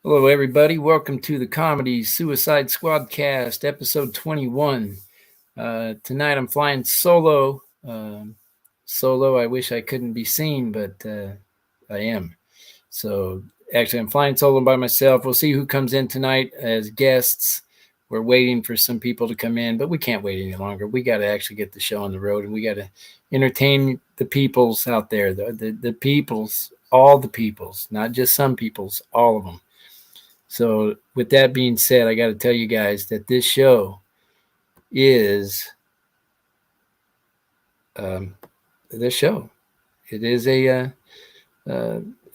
Hello, everybody. Welcome to the Comedy Suicide Squadcast, episode 21. Tonight I'm flying solo. Solo, I wish I couldn't be seen, but I am. So, actually, I'm flying solo by myself. We'll see who comes in tonight as guests. We're waiting for some people to come in, but we can't wait any longer. We got to actually get the show on the road, and we got to entertain the peoples out there, the peoples, all the peoples, not just some peoples, all of them. So, with that being said, I got to tell you guys that this show is um, this show. It is an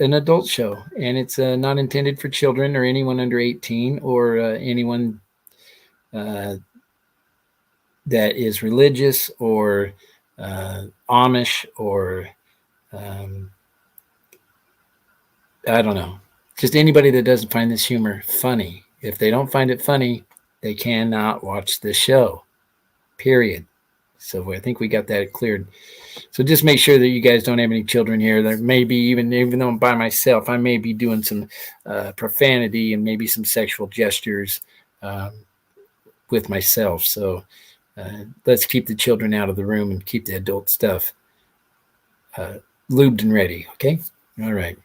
adult show, and it's not intended for children or anyone under 18 or anyone uh, that is religious or Amish or um, I don't know. Just anybody that doesn't find this humor funny. If they don't find it funny, they cannot watch the show. Period. So I think we got that cleared. So just make sure that you guys don't have any children here. There may be even though I'm by myself, I may be doing some profanity and maybe some sexual gestures um, with myself. So let's keep the children out of the room and keep the adult stuff lubed and ready. Okay. All right.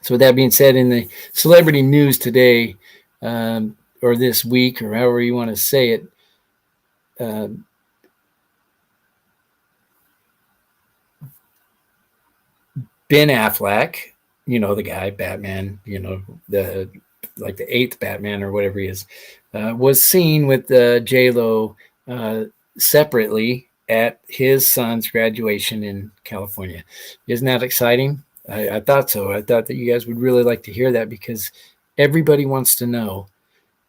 So with that being said, in the celebrity news today, or this week, or however you want to say it, uh, Ben Affleck, you know the guy, Batman, you know the like the eighth Batman or whatever he is, was seen with J Lo separately at his son's graduation in California. Isn't that exciting? I thought so. I thought that you guys would really like to hear that because everybody wants to know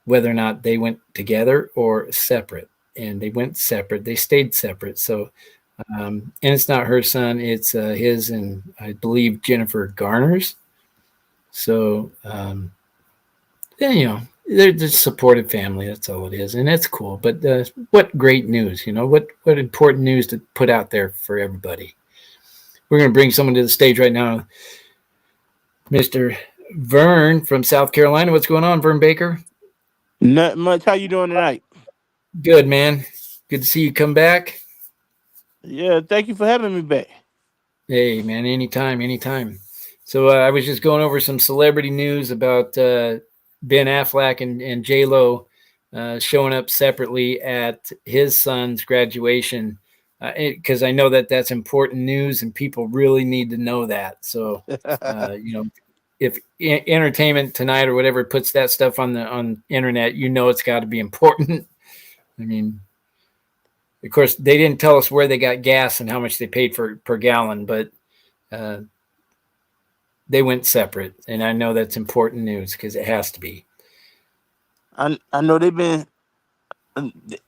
whether or not they went together or separate. And they went separate. They stayed separate. So and it's not her son; it's his, and I believe Jennifer Garner's. So, you know, they're just supportive family. That's all it is, and that's cool. But what great news! You know, what important news to put out there for everybody. We're going to bring someone to the stage right now, Mister Vern from South Carolina. What's going on, Vern Baker? Not much. How you doing tonight? Good, man. Good to see you come back. Yeah, thank you for having me back. Hey, man, anytime, anytime. So I was just going over some celebrity news about Ben Affleck and J Lo showing up separately at his son's graduation because I know that that's important news and people really need to know that. So you know, if Entertainment Tonight or whatever puts that stuff on the internet, you know it's got to be important. I mean, of course, they didn't tell us where they got gas and how much they paid for per gallon, but uh, they went separate, and I know that's important news because it has to be. I know they've been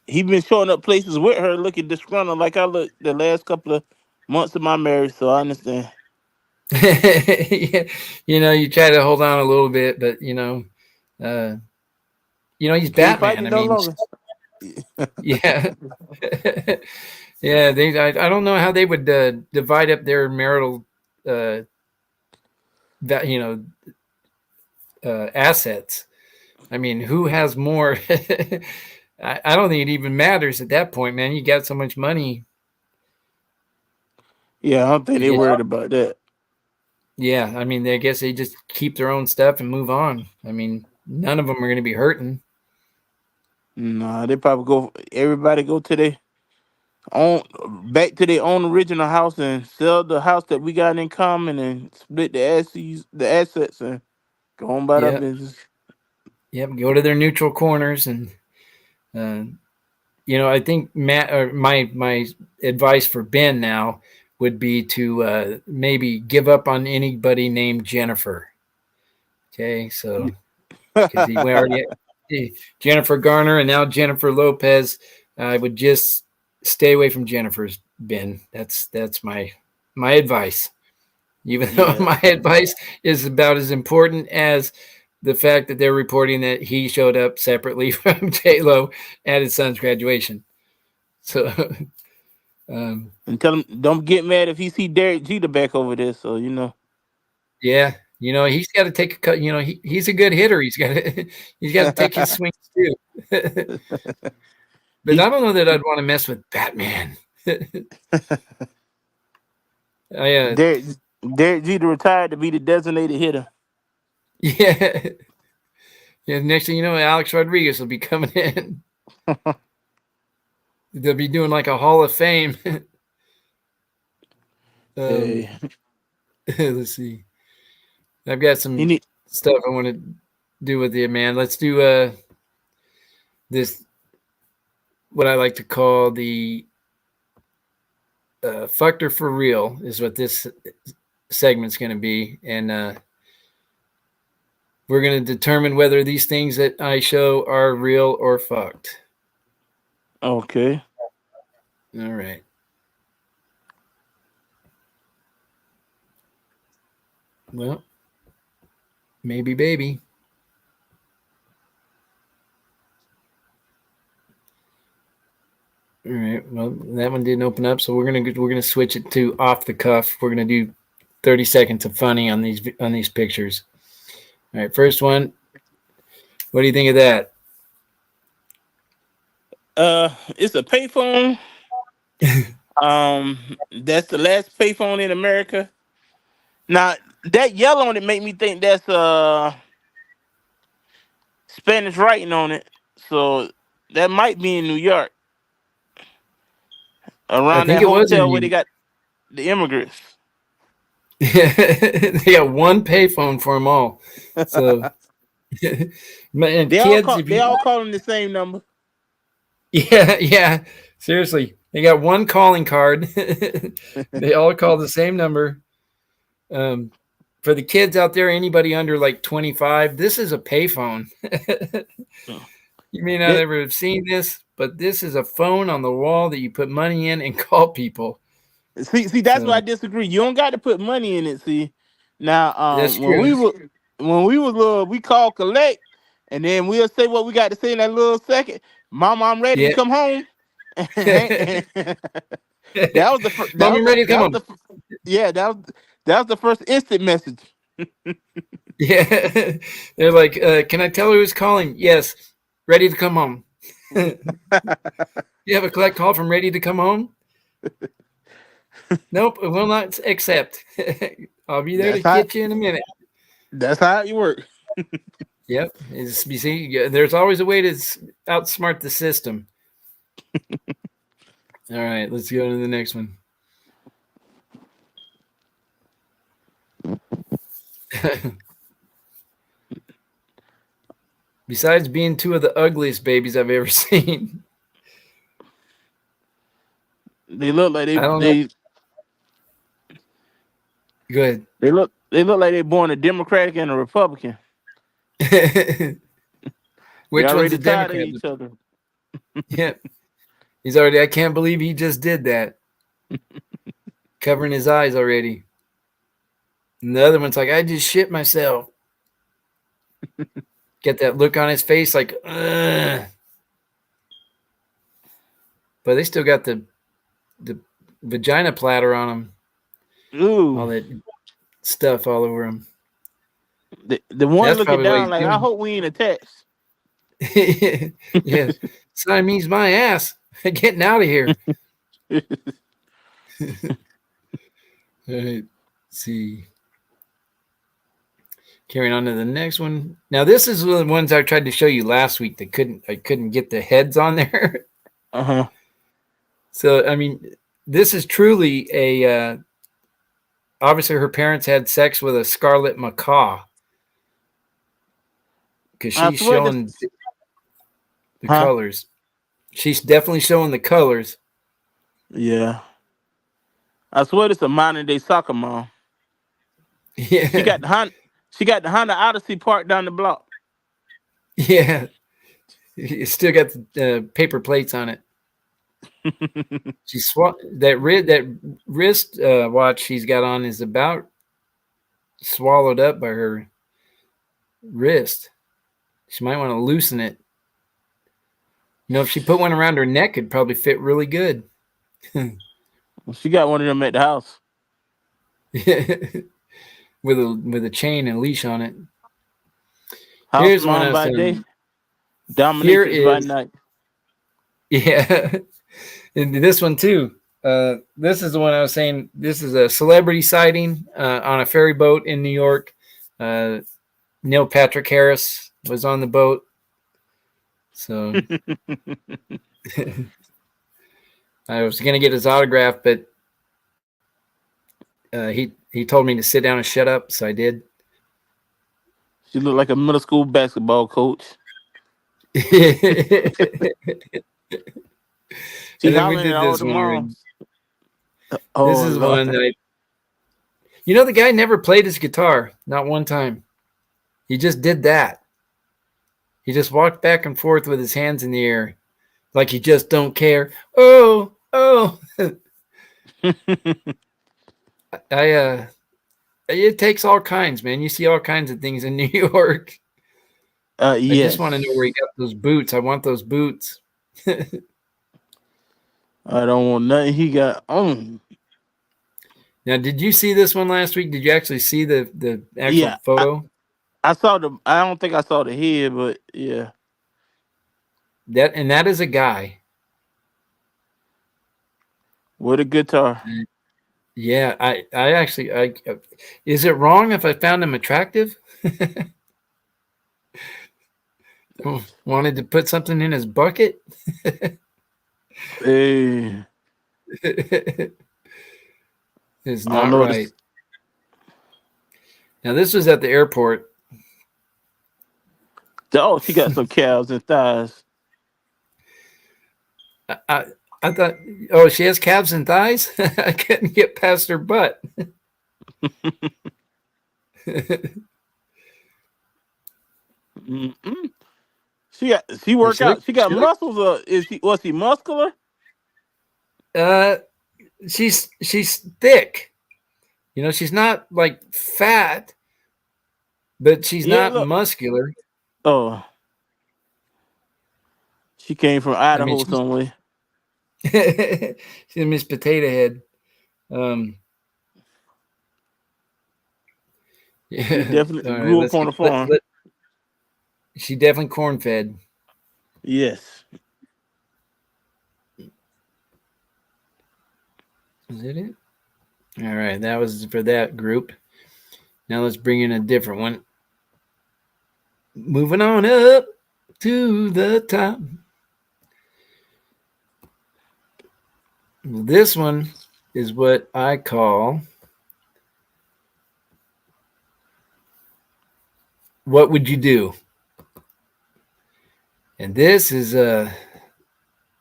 he been showing up places with her looking disgruntled like I look the last couple of months of my marriage, so I understand. You know, you try to hold on a little bit, but uh, he's Can't Batman. fight I it no mean, longer. yeah, yeah. I don't know how they would divide up their marital, uh, that assets. I mean, who has more? I don't think it even matters at that point, man. You got so much money. Yeah, I don't think they You worried know? about that. Yeah, I mean, I guess they just keep their own stuff and move on. I mean, none of them are going to be hurting. Nah, they probably go. Everybody go to their own back to their own original house and sell the house that we got in common and split the assets and go on about our Yep, business. yep. Go to their neutral corners, and uh, I think Matt or my advice for Ben now would be to maybe give up on anybody named Jennifer. Okay, so because we already Jennifer Garner and now Jennifer Lopez. I would just stay away from Jennifer's, Ben. That's my advice. Even though Yeah. my advice is about as important as the fact that they're reporting that he showed up separately from J Lo at his son's graduation. So, um, And tell him don't get mad if he see Derek Jeter back over there. So yeah, He's got to take a cut. He's a good hitter. He's got to he's got to take his swings too. But he I don't know that I'd want to mess with Batman. I Derek Derek Jeter retired to be the designated hitter. yeah. Yeah, next thing you know, Alex Rodriguez will be coming in. They'll be doing like a Hall of Fame. um, Hey, let's see. I've got he some need. stuff I want to do with you, man. Let's do this what I like to call the "fucked for real" is what this segment's going to be, and we're going to determine whether these things that I show are real or fucked. Okay. All right. Well, maybe, baby. All right. Well, that one didn't open up, so we're gonna switch it to off the cuff. We're gonna do 30 seconds of funny on these pictures. All right. First one. What do you think of that? It's a payphone. Um, that's the last payphone in America. Now that yellow on it make me think that's Spanish writing on it. So that might be in New York, I around think that it was in hotel where they you. got the immigrants. They got one payphone for them all. So, man, kids, if They you all call them the same number. yeah, seriously, they got one calling card. They all call the same number. Um, for the kids out there, anybody under like 25, this is a payphone. You may not That ever have seen this, but this is a phone on the wall that you put money in and call people. see that's why I So disagree. You don't got to put money in it. See, now that's when true. we was little, we call collect, and then we'll say what we got to say in that little second. Mom, I'm ready to Yeah. come home. that was the first. Mom, I'm ready to come That was home. the yeah. That was the first instant message. Yeah. They're like, can I tell her who's calling? Yes. Ready to come home. You have a collect call from ready to come home? Nope, it will not accept. I'll be there to That's how get you in a minute. that's how it works. Yep. You see, there's always a way to outsmart the system. All right, let's go to the next one. Besides being two of the ugliest babies I've ever seen, They look like I don't know. Go ahead. they look like they born a Democratic and a Republican. They Which one's already a tired of Democrat? each other. Yeah, he's already. I can't believe he just did that. Covering his eyes already. And the other one's like, I just shit myself. Get that look on his face, like, ugh. But they still got the vagina platter on them. Ooh, All that stuff all over him. the one That's looking probably what down he's like I doing. hope we ain't attached. Yeah, Siamese my ass. Getting out of here. All right. Let's see. Carrying on to the next one. Now this is one of the ones I tried to show you last week that I couldn't get the heads on there. Uh huh. So I mean, this is truly a obviously her parents had sex with a scarlet macaw because I she's swear showing this. the Huh? colors. She's definitely showing the colors. Yeah. I swear this a modern day soccer mom. She Yeah, got the Honda. She got the Honda Odyssey parked down the block. yeah. It's still got the paper plates on it. She that wrist watch she's got on is about swallowed up by her wrist. She might want to loosen it. If she put one around her neck, it'd probably fit really good. She got one of them at the house. with a chain and leash on it. House Here's one mom I was by day, telling. Here dominatrix by is night. yeah, and this one too. This is the one I was saying. This is a celebrity sighting on a ferry boat in New York. Uh, Neil Patrick Harris was on the boat, so I was gonna get his autograph, but he told me to sit down and shut up, so I did. She looked like a middle school basketball coach. And She then we hollering at did all this the one. Right? moms. This Oh is Lord. one that the guy never played his guitar, not one time. He just did that. He just walked back and forth with his hands in the air, like he just don't care. Oh, oh. I it takes all kinds, man. You see all kinds of things in New York. I just want to know where he Yes. got those boots. I want those boots. I don't want nothing he got on. Now, did you see this one last week? Did you actually see the actual Yeah, photo? I saw the. I don't think I saw the head, but yeah. That is a guy. With a guitar. Yeah, I actually is it wrong if I found him attractive? Wanted to put something in his bucket? Hey, Is I don't not know right. this. Now this was at the airport. Oh, she got some calves and thighs. I I thought, oh, she has calves and thighs. I couldn't get past her butt. Mm-mm. She work she looked. out. She got muscles. Is she was she muscular? Uh, she's thick. She's not like fat, but she's Yeah, not look. muscular. Oh, she came from I mean, Idaho somewhere. she's Miss Potato Head. Um, She yeah. definitely All right, grew let's up on get the farm. she definitely corn fed. Yes. Is that it? All right, that was for that group. Now let's bring in a different one. Moving on up to the top. This one is what I call what would you do? And this is going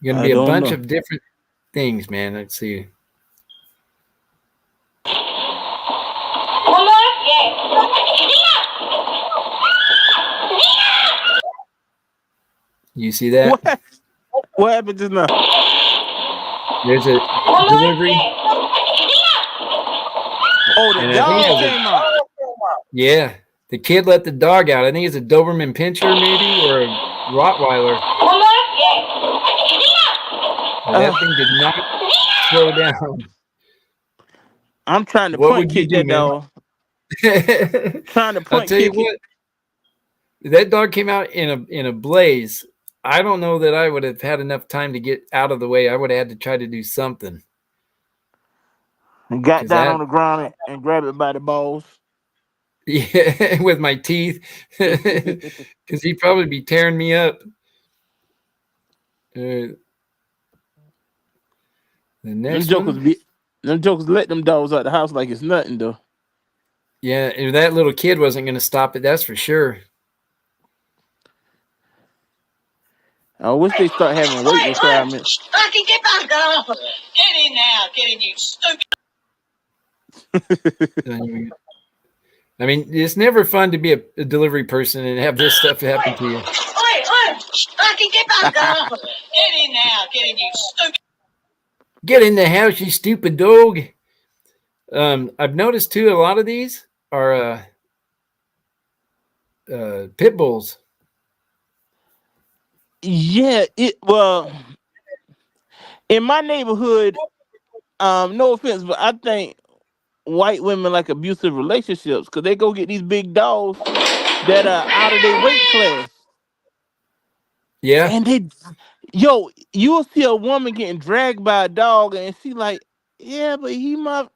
to I be a don't bunch know. of different things, man. Let's see. You see that? What? What happened just now? There's a delivery, Oh, the and I think dog it was came out. yeah. The kid let the dog out. I think it's a Doberman Pinscher, maybe, or a Rottweiler. And that Uh, thing did not slow down. I'm trying to What punt would you kick do, that man? dog. Trying to I'll punt tell you kick it. what. That dog came out in a blaze. I don't know that I would have had enough time to get out of the way. I would have had to try to do something And got because down on that, the ground and grabbed it by the balls. yeah, with my teeth, because he'd probably be tearing me up. The them next jokers one, be them jokers let them dogs out the house like it's nothing though. yeah, and that little kid wasn't going to stop it. That's for sure. I wish they start having weight requirements. Fucking get back off! Get in now, get in, you stupid. I mean, it's never fun to be a delivery person and have this stuff happen to you. Fucking get back off! Get in now, get in, you stupid. Get in the house, you stupid dog. I've noticed too. A lot of these are pit bulls. Yeah, well in my neighborhood, no offense, but I think white women like abusive relationships because they go get these big dogs that are out of their weight class. Yeah. And you'll see a woman getting dragged by a dog, and she like, yeah, but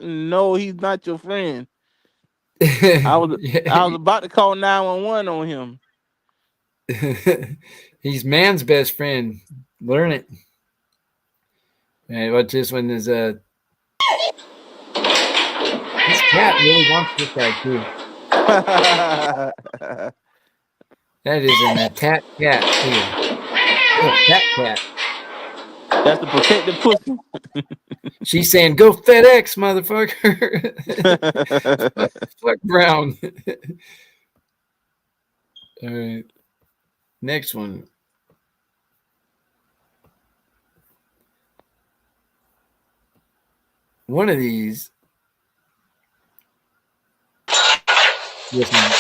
no, he's not your friend. I was Yeah. I was about to call 911 on him. He's man's best friend. Learn it. And watch this one is this cat really wants this guy too. That is an attack cat too. Oh, fat cat. That's a protected pussy. She's saying, "Go FedEx, motherfucker." fuck Brown. All right. Next one. One of these. Listen.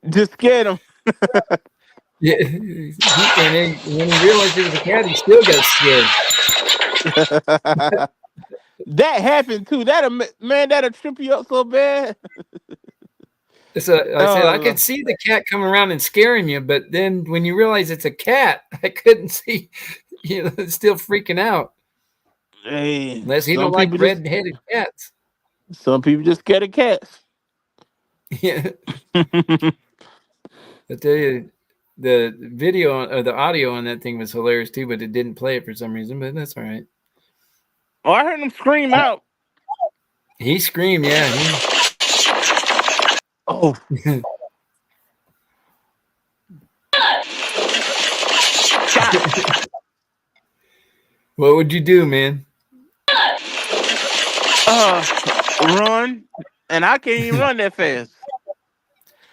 Just scared him. Yeah, and then when he realized it was a cat, he still got scared. That happened too. That'll trip you up so bad. So I said I could see the cat come around and scaring you, but then when you realize it's a cat, I couldn't see. It's still freaking out. Hey, Unless he don't like red-headed cats. Some people just scared of cats. Yeah. I tell you, the video or the audio on that thing was hilarious too, but it didn't play it for some reason. But that's all right. Oh, I heard him scream out. He screamed, yeah. Oh. What would you do, man? Run, and I can't even run that fast.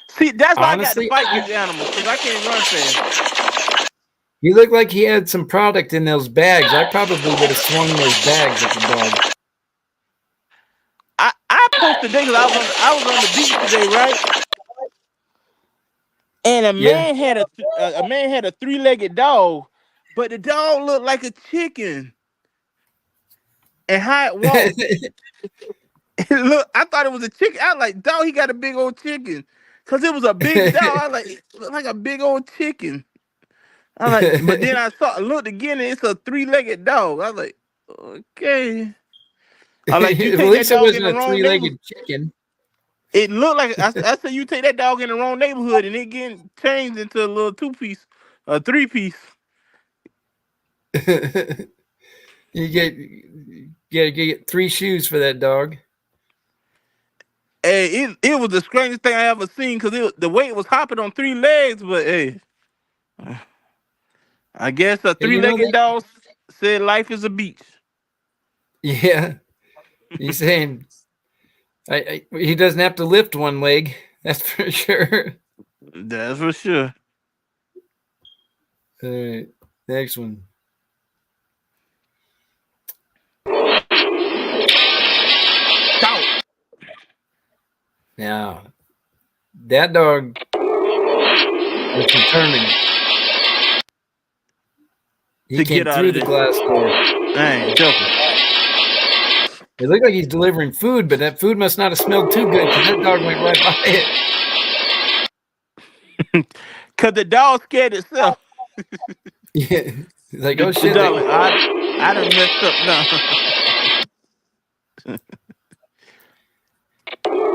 See, that's why Honestly, I got to fight these animals because I can't run fast. He looked like he had some product in those bags. I probably would have swung those bags at the dog. I posted today because I was on the beach today, right? And a man had a 3-legged dog, but the dog looked like a chicken. And how it walked, I thought it was a chicken. I was like, dog, he got a big old chicken. Because it was a big dog. I was like, it looked like a big old chicken. I was like, but then I looked again, and it's a 3-legged dog. I was like, okay. I like, you take that dog in the wrong neighborhood. Chicken. It looked like I said you take that dog in the wrong neighborhood and it getting changed into a little 2-piece, a 3-piece. You get 3 shoes for that dog. Hey, it was the strangest thing I ever seen because the way it was hopping on 3 legs, but hey, I guess a 3-legged dog said life is a beach. Yeah, he's saying he doesn't have to lift one leg. That's for sure. That's for sure. All right, next one. Now, that dog was determined. He came through the glass door. I ain't joking. It looked like he's delivering food, but that food must not have smelled too good because that dog went right by it. Because the dog scared itself. Yeah. He's like, oh shit. Dog, I done messed up now.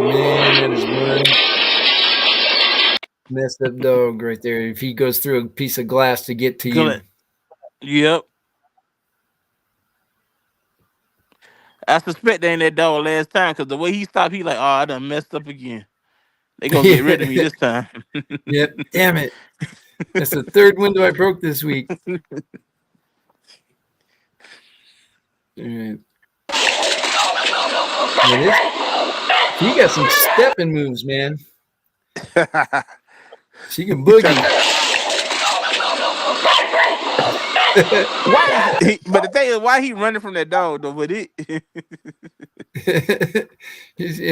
Man, that is one messed up dog right there. If he goes through a piece of glass to get to you. Yep. I suspect they ain't that dog last time because the way he stopped, he like, oh, I done messed up again. They gonna get rid of me this time. Yep. Damn it. That's the 3rd window I broke this week. All right. She got some stepping moves, man. She can boogie. But the thing is, why he running from that dog though? But it and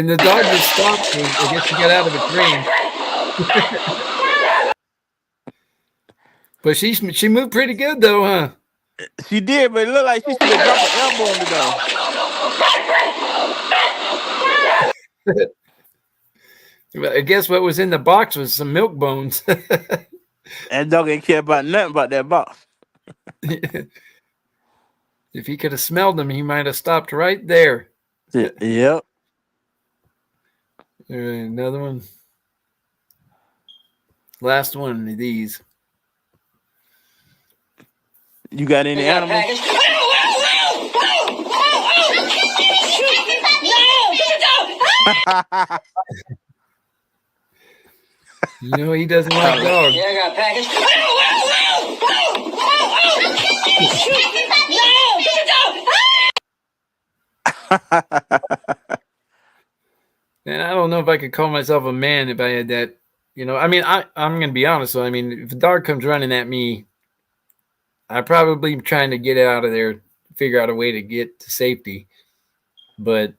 the dog just stopped. I guess he got out of its range. But she moved pretty good though, huh? She did, but it looked like she should have dropped an elbow on the dog. I guess what was in the box was some milk bones. That dog ain't care about nothing about that box. If he could have smelled them, he might have stopped right there. Yep. All right, another one. Last one of these. You got any animals? You know he doesn't like dogs. Yeah, I got a package. And I don't know if I could call myself a man if I had that. You know, I mean, I'm going to be honest. So, I mean, if a dog comes running at me, I probably am trying to get out of there, figure out a way to get to safety. But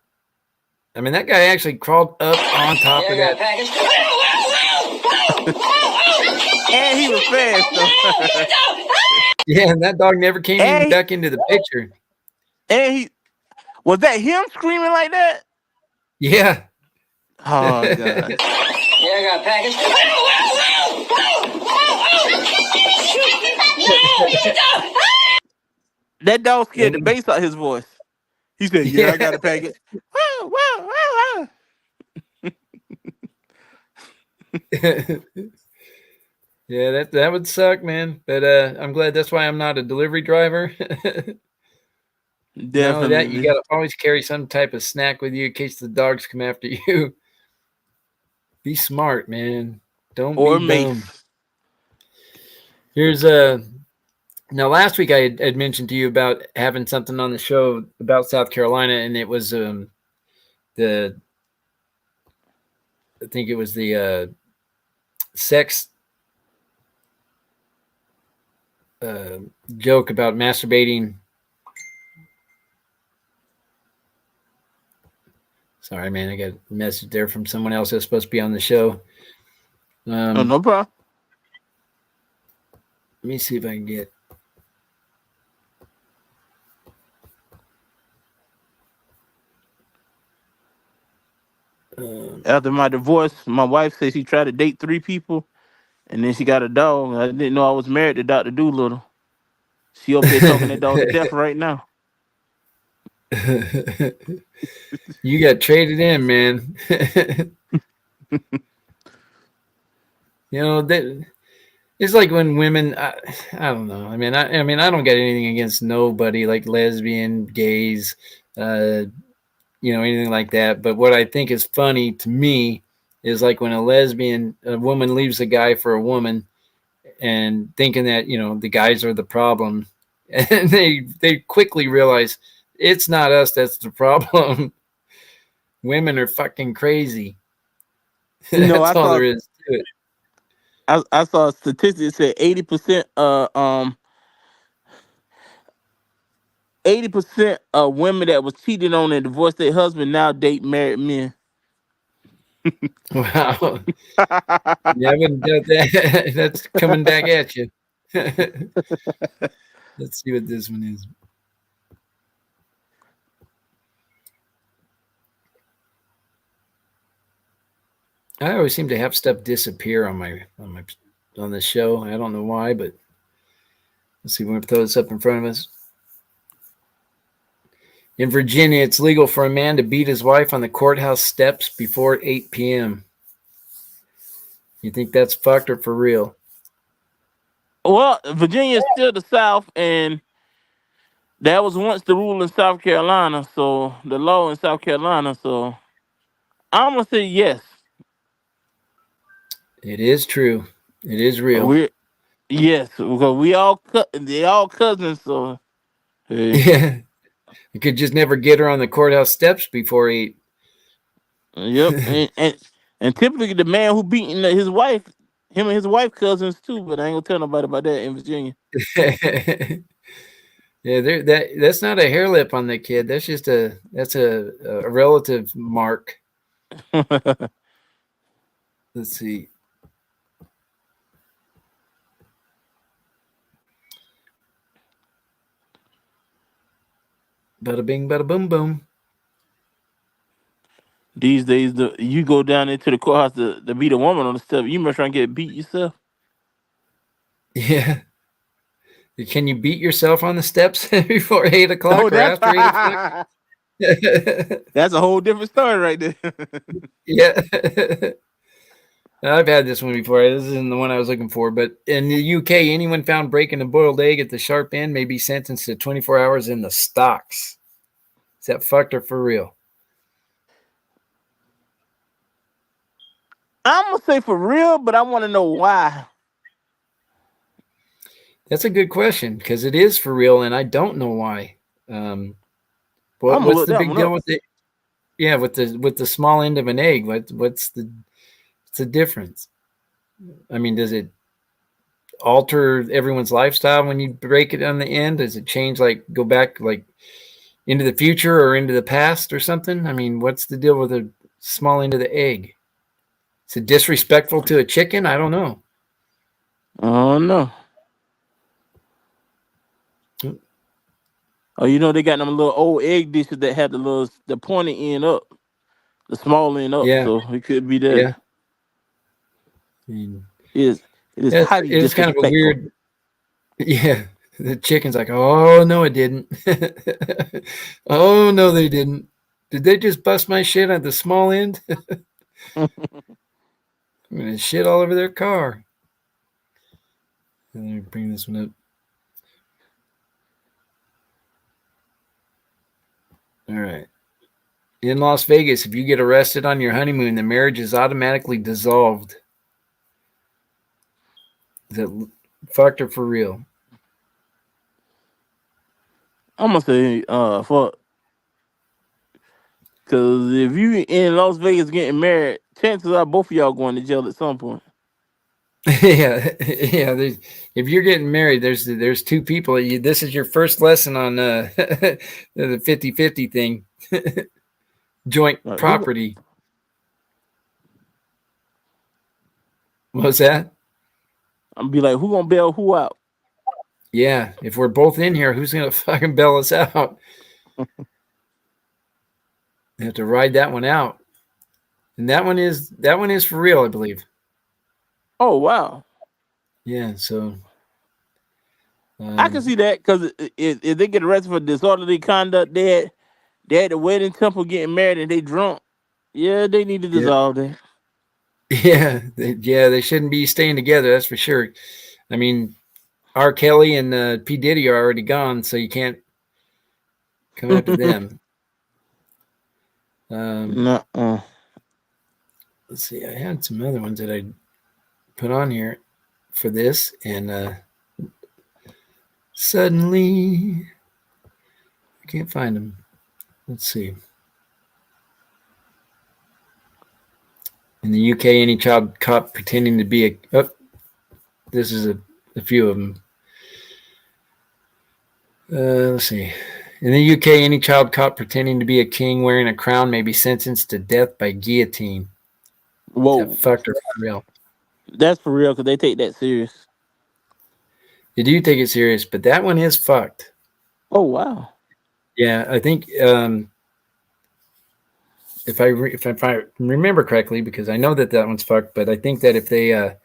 I mean, that guy actually crawled up on top of that. And he was fast though. Yeah, and that dog never came even back into the picture. And he was that him screaming like that? Yeah. Oh god. Yeah, I got a package. That dog scared the bass out his voice. He said, "Yeah, I got a package." Yeah, that would suck, man. But I'm glad that's why I'm not a delivery driver. Not only that, you got to always carry some type of snack with you in case the dogs come after you. Be smart, man. Don't be dumb. Here's now last week I had mentioned to you about having something on the show about South Carolina, and it was I think it was the sex joke about masturbating. Sorry, man, I got a message there from someone else that's supposed to be on the show. No problem. Let me see if I can get. After my divorce, my wife said she tried to date 3 people, and then she got a dog. I didn't know I was married to Dr. Doolittle. She up there talking that dog to death right now. You got traded in, man. You know that it's like when women. I don't know. I mean, I don't get anything against nobody, like lesbian, gays, anything like that. But what I think is funny to me is like when a woman leaves a guy for a woman, and thinking that the guys are the problem, and they quickly realize it's not us that's the problem. Women are fucking crazy. That's all there is to it. I saw a statistic that said 80% of women that was cheated on and divorced their husband now date married men. Wow. Yeah, I wouldn't doubt that. That's coming back at you. Let's see what this one is. I always seem to have stuff disappear on the show. I don't know why, but let's see. We're going to throw this up in front of us. In Virginia, it's legal for a man to beat his wife on the courthouse steps before 8 p.m. You think that's fucked or for real? Well, Virginia is still the South, and that was once the rule in South Carolina. So the law in South Carolina. So I'm gonna say yes. It is true. It is real. Yes, because they all cousins. So hey. Yeah, you could just never get her on the courthouse steps before 8. Yep, and typically the man who beating his wife, him and his wife cousins too. But I ain't gonna tell nobody about that in Virginia. Yeah, that's not a hair lip on the kid. That's just a relative mark. Let's see. Bada bing, bada boom, boom. These days, you go down into the courthouse to beat a woman on the step, you must try and get beat yourself. Yeah. Can you beat yourself on the steps before 8 o'clock Oh, or after 8 o'clock? that's a whole different story right there. Yeah. I've had this one before. This isn't the one I was looking for, but in the UK, anyone found breaking a boiled egg at the sharp end may be sentenced to 24 hours in the stocks. Is that fucked or for real? I'm gonna say for real, but I want to know why. That's a good question because it is for real, and I don't know why. I'm gonna What's look the that big one deal up. with the with the small end of an egg? What's the difference? I mean, does it alter everyone's lifestyle when you break it on the end? Does it change, like go back like into the future or into the past or something? I mean, what's the deal with the small end of the egg? Is it disrespectful to a chicken? I don't know. Oh no. Oh, they got them little old egg dishes that had the pointy end up, the small end up. Yeah, So it could be that. yeah. I mean, It is it is it's, highly it's kind of a disrespectful. weird. Yeah, the chicken's like, oh no, it didn't. Oh no, they didn't. Did they just bust my shit at the small end? I'm gonna shit all over their car. Let me bring this one up. All right. In Las Vegas, if you get arrested on your honeymoon, the marriage is automatically dissolved. Is that fucked or for real? I'm gonna say for because if you in Las Vegas getting married, chances are both of y'all going to jail at some point. Yeah, yeah. If you're getting married, there's two people. This is your first lesson on the 50-50 thing, joint Like who? property. What's that? I'm gonna be like, who gonna bail who out? Yeah, if we're both in here, who's gonna fucking bail us out? You have to ride that one out, and that one is for real, I believe. Oh wow, Yeah, so I can see that because if they get arrested for disorderly conduct, they at the wedding temple getting married and they drunk. Yeah, they need to yeah, dissolve that. yeah, they shouldn't be staying together. That's for sure. I mean, R. Kelly and P. Diddy are already gone, so you can't come after them. Nuh-uh. Let's see. I had some other ones that I put on here for this, and suddenly I can't find them. Let's see. In the UK, any child caught pretending to be a this is a few of them. Let's see. In the UK, any child caught pretending to be a king wearing a crown may be sentenced to death by guillotine. Is that Whoa, fucked or real? that's for real because they take that serious. They do take it serious, but that one is fucked. Oh wow. Yeah, I think if I remember correctly, because I know that one's fucked, but I think that if they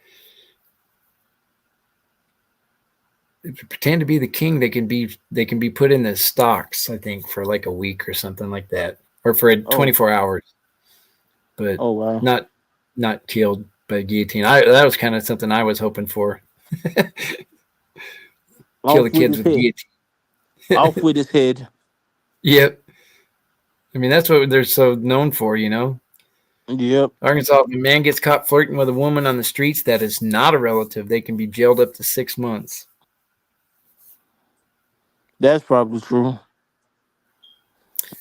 pretend to be the king, they can be put in the stocks. I think for like a week or something like that, or for Oh 24 hours, but oh wow. not killed by guillotine. That was kind of something I was hoping for. Kill the Off with kids his with head. guillotine. Off with his head. Yep. I mean, that's what they're so known for, Yep. Arkansas, if a man gets caught flirting with a woman on the streets that is not a relative, they can be jailed up to 6 months. That's probably true.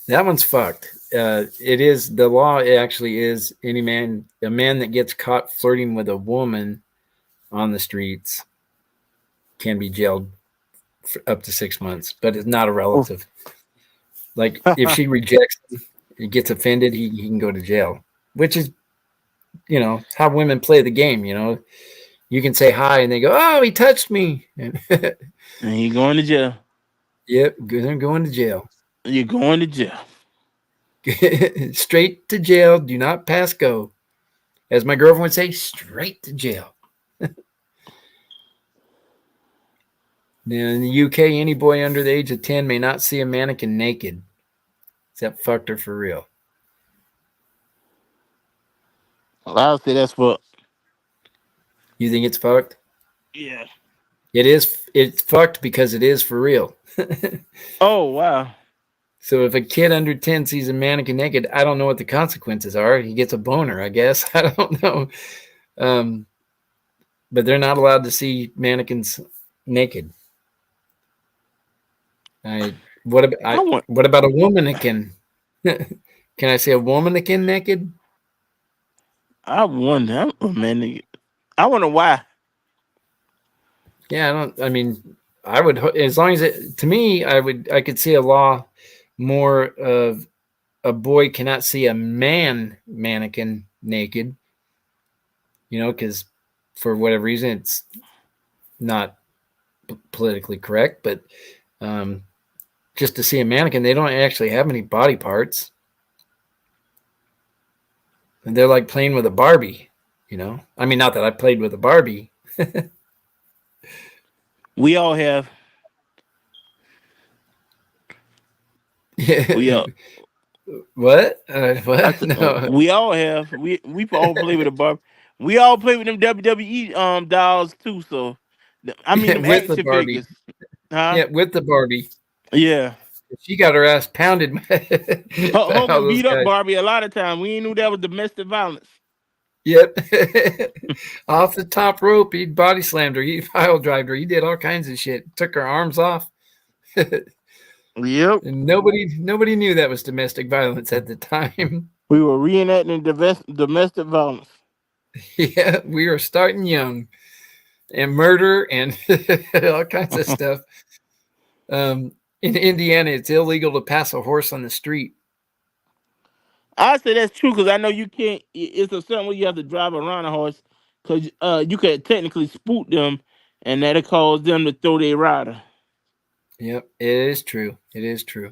That one's fucked. It is the law. It actually is a man that gets caught flirting with a woman on the streets can be jailed for up to 6 months, but it's not a Oh. relative. Like if she rejects him, he gets offended, he can go to jail, which is how women play the game. You can say hi and they go, "Oh, he touched me." And he going to jail. Yep, they're going to jail. You're going to jail. Straight to jail. Do not pass go. As my girlfriend would say, straight to jail. Now, in the UK, any boy under the age of 10 may not see a mannequin naked. Is that fucked or for real? Well, I'll say that's for. You think it's fucked? Yeah. It is. It's fucked because it is for real. Oh wow. So if a kid under 10 sees a mannequin naked, I don't know what the consequences are. He gets a boner, I guess. I don't know. But they're not allowed to see mannequins naked. What about a woman that can? Can I say a woman that can naked? I wonder, man. I wonder why. Yeah, I mean, I would, as long as it, to me, I could see a law more of a boy cannot see a mannequin naked, because for whatever reason it's not politically correct, but just to see a mannequin, they don't actually have any body parts. And they're like playing with a Barbie, I mean, not that I played with a Barbie. We all have. We all. What? I What? said, No. we all have. We all play with a bar. We all play with them WWE dolls too. So, I mean them With the action Barbie. figures, huh? Yeah, with the Barbie. Yeah. She got her ass pounded by all Hogan those beat up guys. Barbie a lot of time. We ain't knew that was domestic violence. Yep. Off the top rope, he body slammed her. He pile drived her. He did all kinds of shit. Took her arms off. Yep. And nobody knew that was domestic violence at the time. We were reenacting domestic violence. Yeah, we were starting young. And murder and all kinds of stuff. In Indiana, it's illegal to pass a horse on the street. I say that's true because I know you can't. It's a certain way you have to drive around a horse because you could technically spook them, and that'll cause them to throw their rider. Yep, it is true. It is true.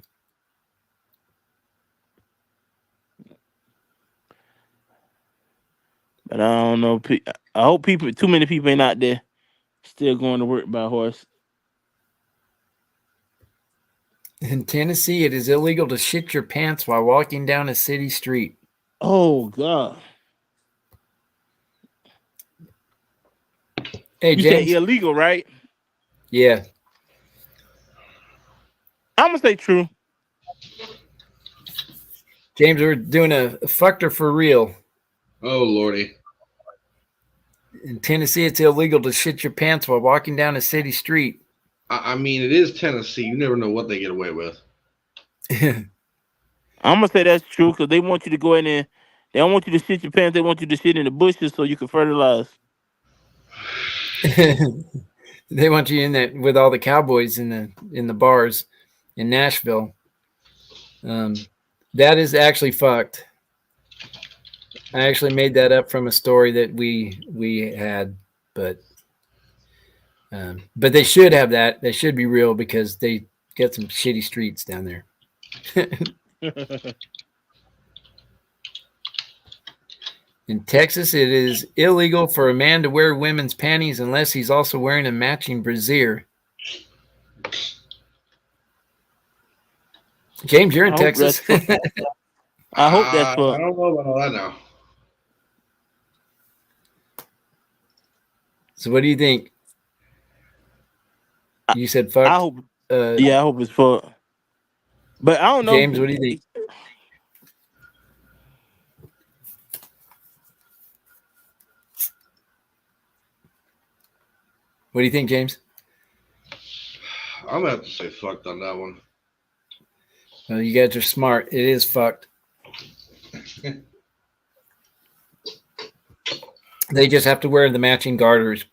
But I don't know. I hope too many people ain't out there still going to work by horse. In Tennessee, it is illegal to shit your pants while walking down a city street. Oh God! Hey, You say James. illegal, right? Yeah. I'm gonna say true. James, we're doing a fucked or for real. Oh, Lordy. In Tennessee, it's illegal to shit your pants while walking down a city street. I mean, it is Tennessee. You never know what they get away with. I'm gonna say that's true because they want you to go in there. They don't want you to shit your pants. They want you to shit in the bushes so you can fertilize. They want you in there with all the cowboys in the bars in Nashville. That is actually fucked. I actually made that up from a story that we had, but they should have that. They should be real because they get some shitty streets down there. In Texas, it is illegal for a man to wear women's panties unless he's also wearing a matching brassiere. James, you're in Texas. I hope that's I for. don't know about all that now. So what do you think? You said fuck. I hope. Yeah, I hope it's for. But I don't know. James, what do you think? What do you think, James? I'm going to have to say fucked on that one. Well, you guys are smart. It is fucked. They just have to wear the matching garters.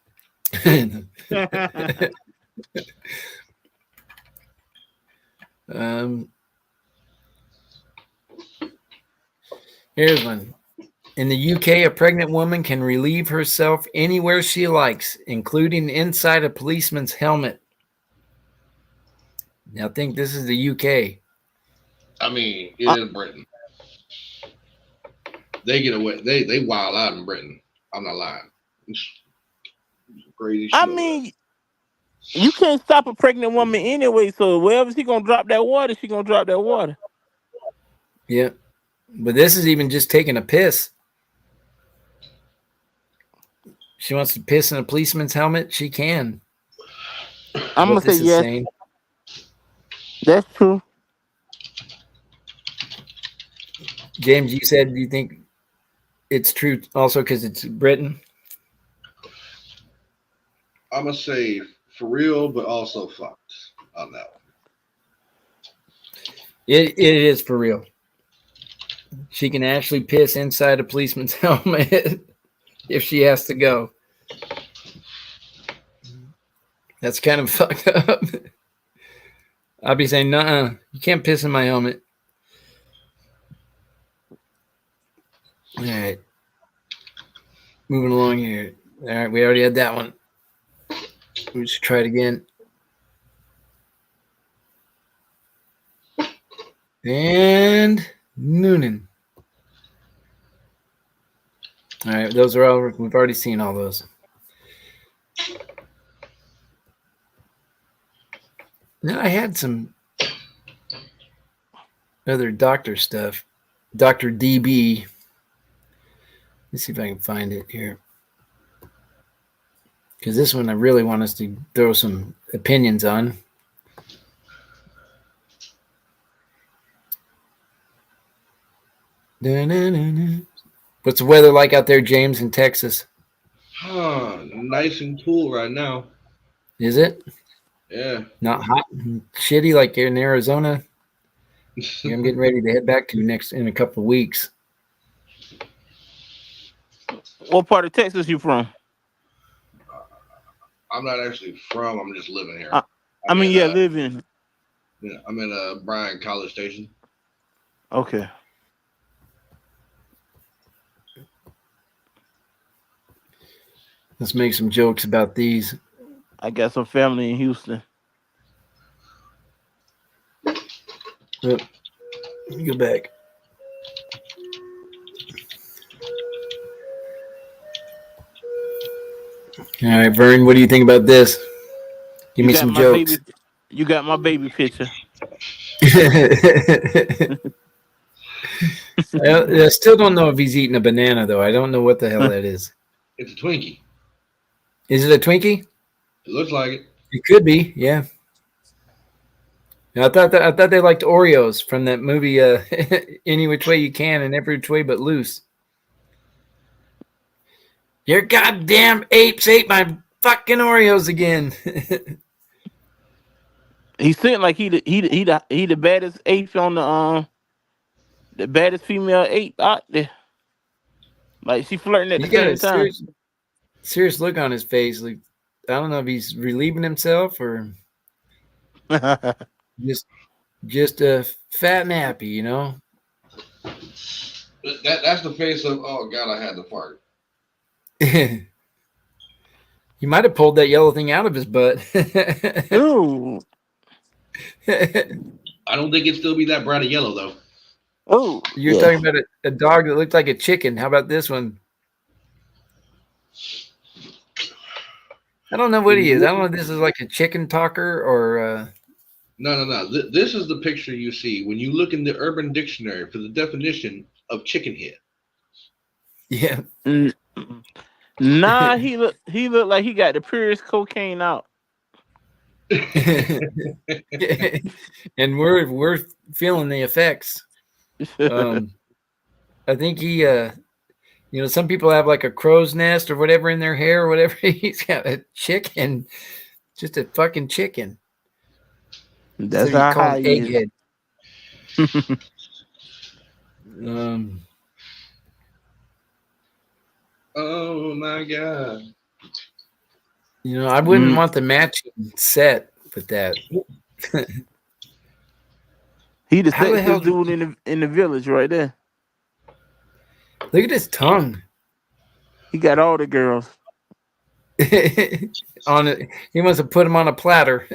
Here's one. In the UK, a pregnant woman can relieve herself anywhere she likes, including inside a policeman's helmet. Now think this is the UK. I mean, it is Britain. They get away. They wild out in Britain. I'm not lying. It's crazy I shit over there. mean, you can't stop a pregnant woman anyway. So wherever she gonna drop that water, she gonna drop that water. Yeah. But this is even just taking a piss. She wants to piss in a policeman's helmet. She can. I'm gonna What say this is yes. saying. That's true. James, you said you think it's true also because it's Britain. I'm gonna say for real, but also fucked on that one. It is for real. She can actually piss inside a policeman's helmet if she has to go. That's kind of fucked up. I'll be saying, "Nuh-uh, you can't piss in my helmet." All right, moving along here. All right, we already had that one. We should try it again. And Noonan. All right, those are all. We've already seen all those. Then I had some other doctor stuff. Dr. DB. Let's see if I can find it here. Because this one I really want us to throw some opinions on. Da-na-na-na. What's the weather like out there, James, in Texas? Nice and cool right now. Is it? Yeah. Not hot and shitty like in Arizona? Yeah, I'm getting ready to head back to next in a couple of weeks. What part of Texas you from? I'm not actually from. I'm just living here. I mean, yeah, live in. Yeah, I'm in Bryan College Station. Okay. Let's make some jokes about these. I got some family in Houston. Oh, let me go back. All right, Vern, what do you think about this? Give me some jokes. You got my baby picture. I still don't know if he's eating a banana, though. I don't know what the hell that is. It's a Twinkie. Is it a Twinkie? It looks like it. It could be, yeah. I thought they liked Oreos from that movie, Any Which Way You Can and Every Which Way But Loose. Your goddamn apes ate my fucking Oreos again. He seemed like he the baddest ape on the baddest female ape out there. Like she flirting at the same time. Serious look on his face. Like I don't know if he's relieving himself or just a fat nappy, you know. That's the face of oh god, I had to fart. He might have pulled that yellow thing out of his butt. Ooh. I don't think it'd still be that bright of yellow though. Oh, You're talking about a dog that looked like a chicken. How about this one? I don't know what he is. I don't know if this is like a chicken talker or. No. This is the picture you see when you look in the Urban Dictionary for the definition of chicken head. Yeah. Nah, he looked like he got the purest cocaine out. And we're feeling the effects. I think he some people have like a crow's nest or whatever in their hair or whatever. He's got a chicken, just a fucking chicken. That's how high he is. Egghead. Oh my god. I wouldn't want the matching set with that. He the sexiest dude in the village right there. Look at his tongue. He got all the girls. On it. He wants to put them on a platter.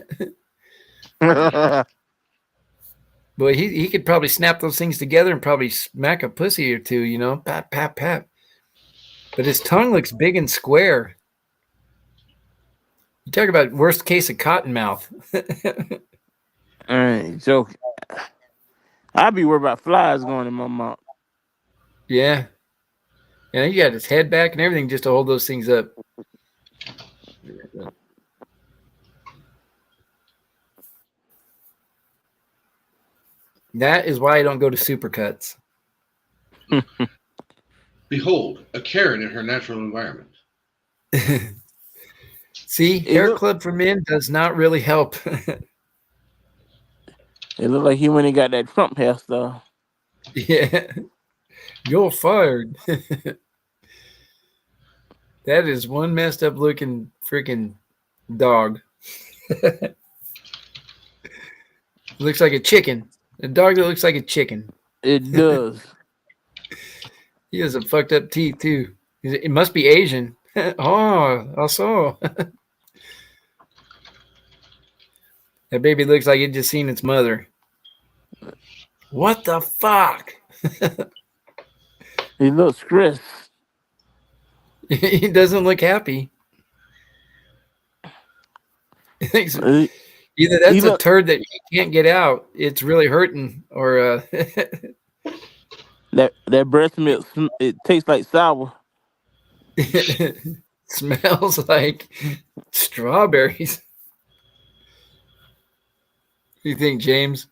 Boy, he could probably snap those things together and probably smack a pussy or two, pap, pap, pap. But his tongue looks big and square. You talk about worst case of cotton mouth. I ain't joking. I be worried about flies going in my mouth. Yeah. And he got his head back and everything just to hold those things up. That is why I don't go to Supercuts. Behold, a Karen in her natural environment. See, hair club for men does not really help. It look like he went and got that Trump hairstyle. Yeah. You're fired. That is one messed up looking freaking dog. Looks like a chicken. A dog that looks like a chicken. It does. He has some fucked up teeth too. It must be Asian. Oh, I saw. That baby looks like it just seen its mother. What the fuck? He looks stressed. He doesn't look happy. Either that's a turd that he can't get out, it's really hurting, or that breast milk, it tastes like sour. Smells like strawberries. What do you think, James?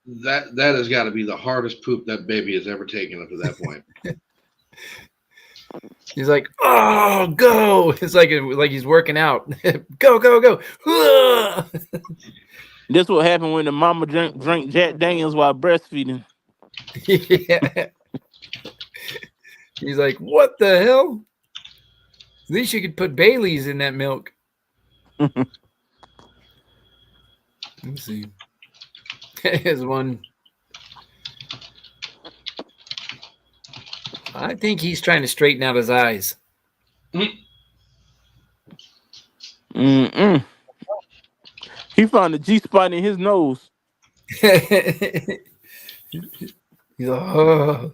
That has got to be the hardest poop that baby has ever taken up to that point. He's like, oh, go! It's like he's working out. Go, go, go! This what happened when the mama drank Jack Daniels while breastfeeding. Yeah. He's like, what the hell? At least you could put Bailey's in that milk. Let's see. There's one. I think he's trying to straighten out his eyes. Mm-mm. He found a G-spot in his nose. He's like, oh.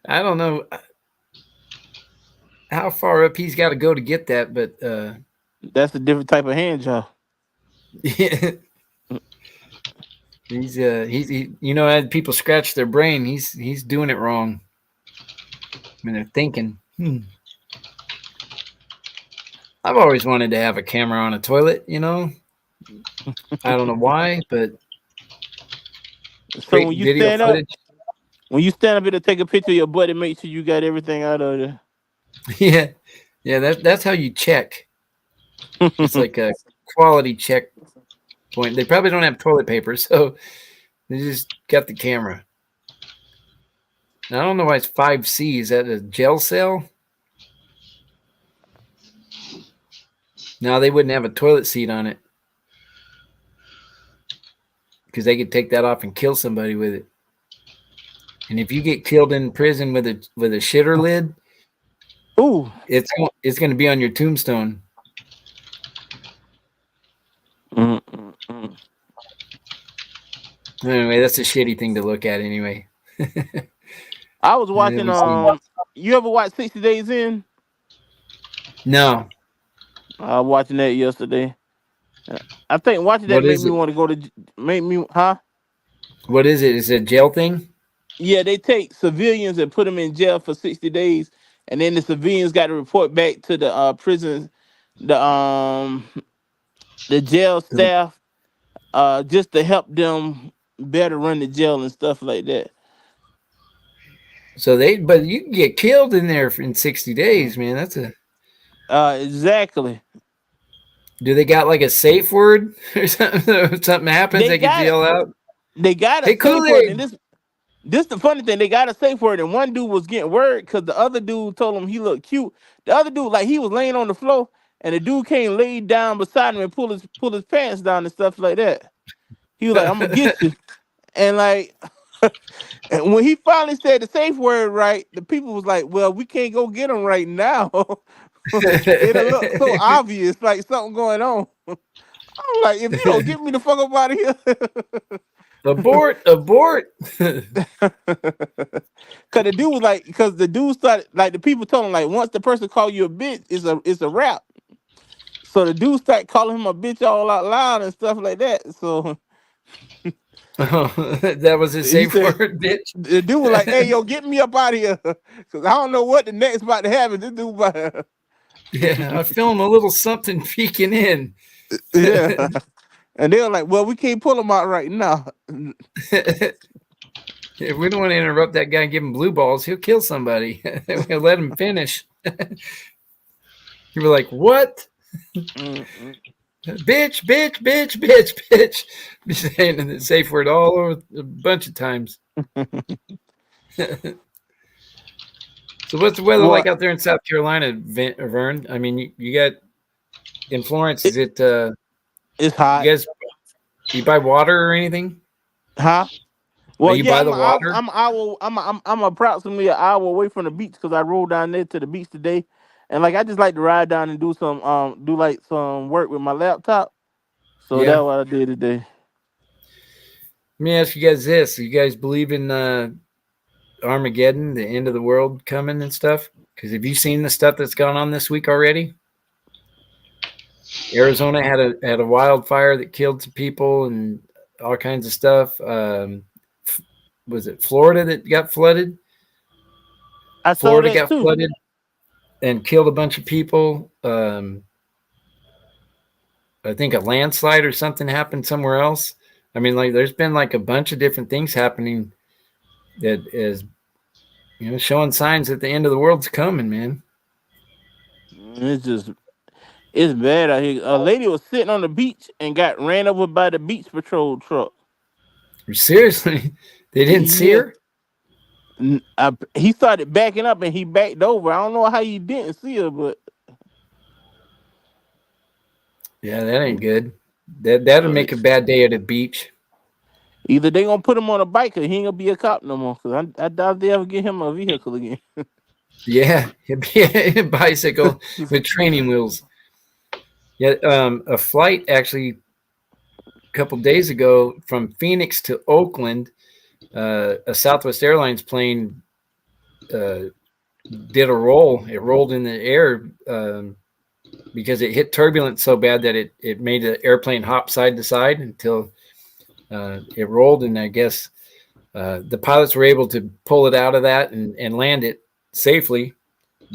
I don't know how far up he's got to go to get that, but that's a different type of hand job. Yeah. He's as people scratch their brain, he's doing it wrong. I mean, they're thinking, I've always wanted to have a camera on a toilet, I don't know why, but so when you stand up, it'll take a picture of your butt and make sure you got everything out of there. Yeah, that's how you check. It's like a quality check point. They probably don't have toilet paper, so they just got the camera. Now, I don't know why it's 5C. Is that a gel cell? No, they wouldn't have a toilet seat on it because they could take that off and kill somebody with it. And if you get killed in prison with a shitter lid, ooh, it's going to be on your tombstone. Mm-mm-mm. Anyway, that's a shitty thing to look at. Anyway, I was watching. You ever watch 60 Days In? No. I was watching that yesterday. I think watching that made me want to go to. What is it? Is it a jail thing? Yeah, they take civilians and put them in jail for 60 days, and then the civilians got to report back to the prison, the jail staff, just to help them better run the jail and stuff like that. So but you can get killed in there in 60 days, man. That's exactly. Do they got like a safe word or something? If something happens, they can yell out. They got a safe word, and this the funny thing. They got a safe word, and one dude was getting worried because the other dude told him he looked cute. The other dude, like he was laying on the floor, and the dude came laid down beside him and pull his pants down and stuff like that. He was like, "I'm gonna get you," and like, and when he finally said the safe word right, the people was like, "Well, we can't go get him right now." It'll look so obvious, like something going on. I'm like, if you don't get me the fuck up out of here. Abort, abort. Cause the dude was like, cause the dude started like the people told him like once the person call you a bitch, it's a rap. So the dude started calling him a bitch all out loud and stuff like that. So That was his he safe said word, bitch. the dude was like, "Hey, yo, get me up out of here, cause I don't know what the next about to happen." This dude, Yeah, I feel him a little something peeking in. yeah, and they were like, "Well, we can't pull him out right now." If we don't want to interrupt that guy and give him blue balls, he'll kill somebody. We'll let him finish. You were like, what? Mm-mm. Bitch, bitch, bitch, bitch, bitch. Be saying the safe word all over a bunch of times. So what's the weather like What? out there in South Carolina, Vern? I mean, you got in Florence, is it It's you hot, guys you buy water or anything? huh? Are Well, you yeah, by the water? I'm approximately an hour away from the beach because I rode down there to the beach today, and like I just like to ride down and do like some work with my laptop. So Yeah. that's what I did today. Let me ask you guys this. You guys believe in Armageddon, the end of the world coming and stuff? Because have you seen the stuff that's gone on this week already? Arizona had a wildfire that killed some people and all kinds of stuff. Was it Florida that got flooded? I saw Florida that got too. flooded and killed a bunch of people. I think a landslide or something happened somewhere else. I mean, like there's been like a bunch of different things happening that is, showing signs that the end of the world's coming, man. It's just it's bad out here. A lady was sitting on the beach and got ran over by the beach patrol truck. Seriously, they didn't see Yeah, her. he started backing up and he backed over. I don't know how he didn't see her, but Yeah, that ain't good. That'll uh, make a bad day at a beach. either they gonna put him on a bike or he ain't gonna be a cop no more. Cause I doubt they ever get him a vehicle again. Yeah, it'd be a bicycle with training wheels. Yeah, a flight actually a couple days ago from Phoenix to Oakland, a Southwest Airlines plane uh, did a roll. It rolled in the air because it hit turbulence so bad that it made the airplane hop side to side until it rolled. And I guess the pilots were able to pull it out of that and land it safely.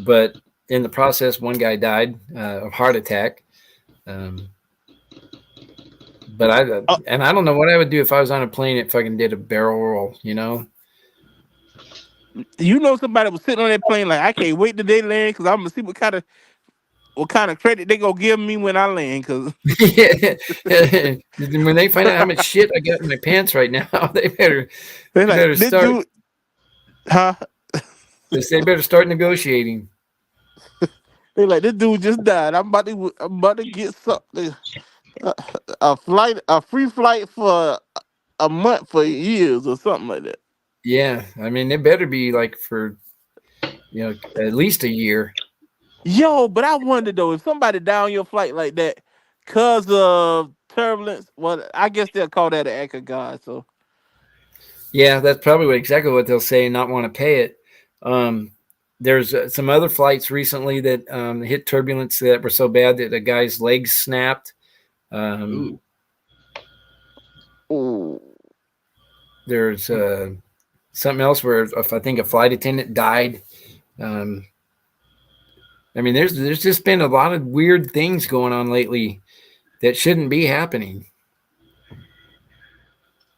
But in the process, one guy died of heart attack. Um, but I don't know what I would do if I was on a plane that fucking did a barrel roll, you know? You know somebody was sitting on that plane like I can't wait till they land because I'm gonna see what kind of credit they gonna give me when I land. Cause Yeah. When they find out how much shit I got in my pants right now, they're they like better this start dude, huh? they better start negotiating. They're like this dude just died. I'm about to get something a, a free flight for a month for years or something like that. Yeah, I mean, it better be like for at least a year. Yo, but I wonder though if somebody down your flight like that cause of turbulence. Well, I guess they'll call that an act of God. So Yeah, that's probably exactly what they'll say and not want to pay it. Um, there's some other flights recently that hit turbulence that were so bad that a guy's legs snapped. Um, Ooh. ooh. there's something else where I think a flight attendant died. Um, I mean, there's just been a lot of weird things going on lately that shouldn't be happening.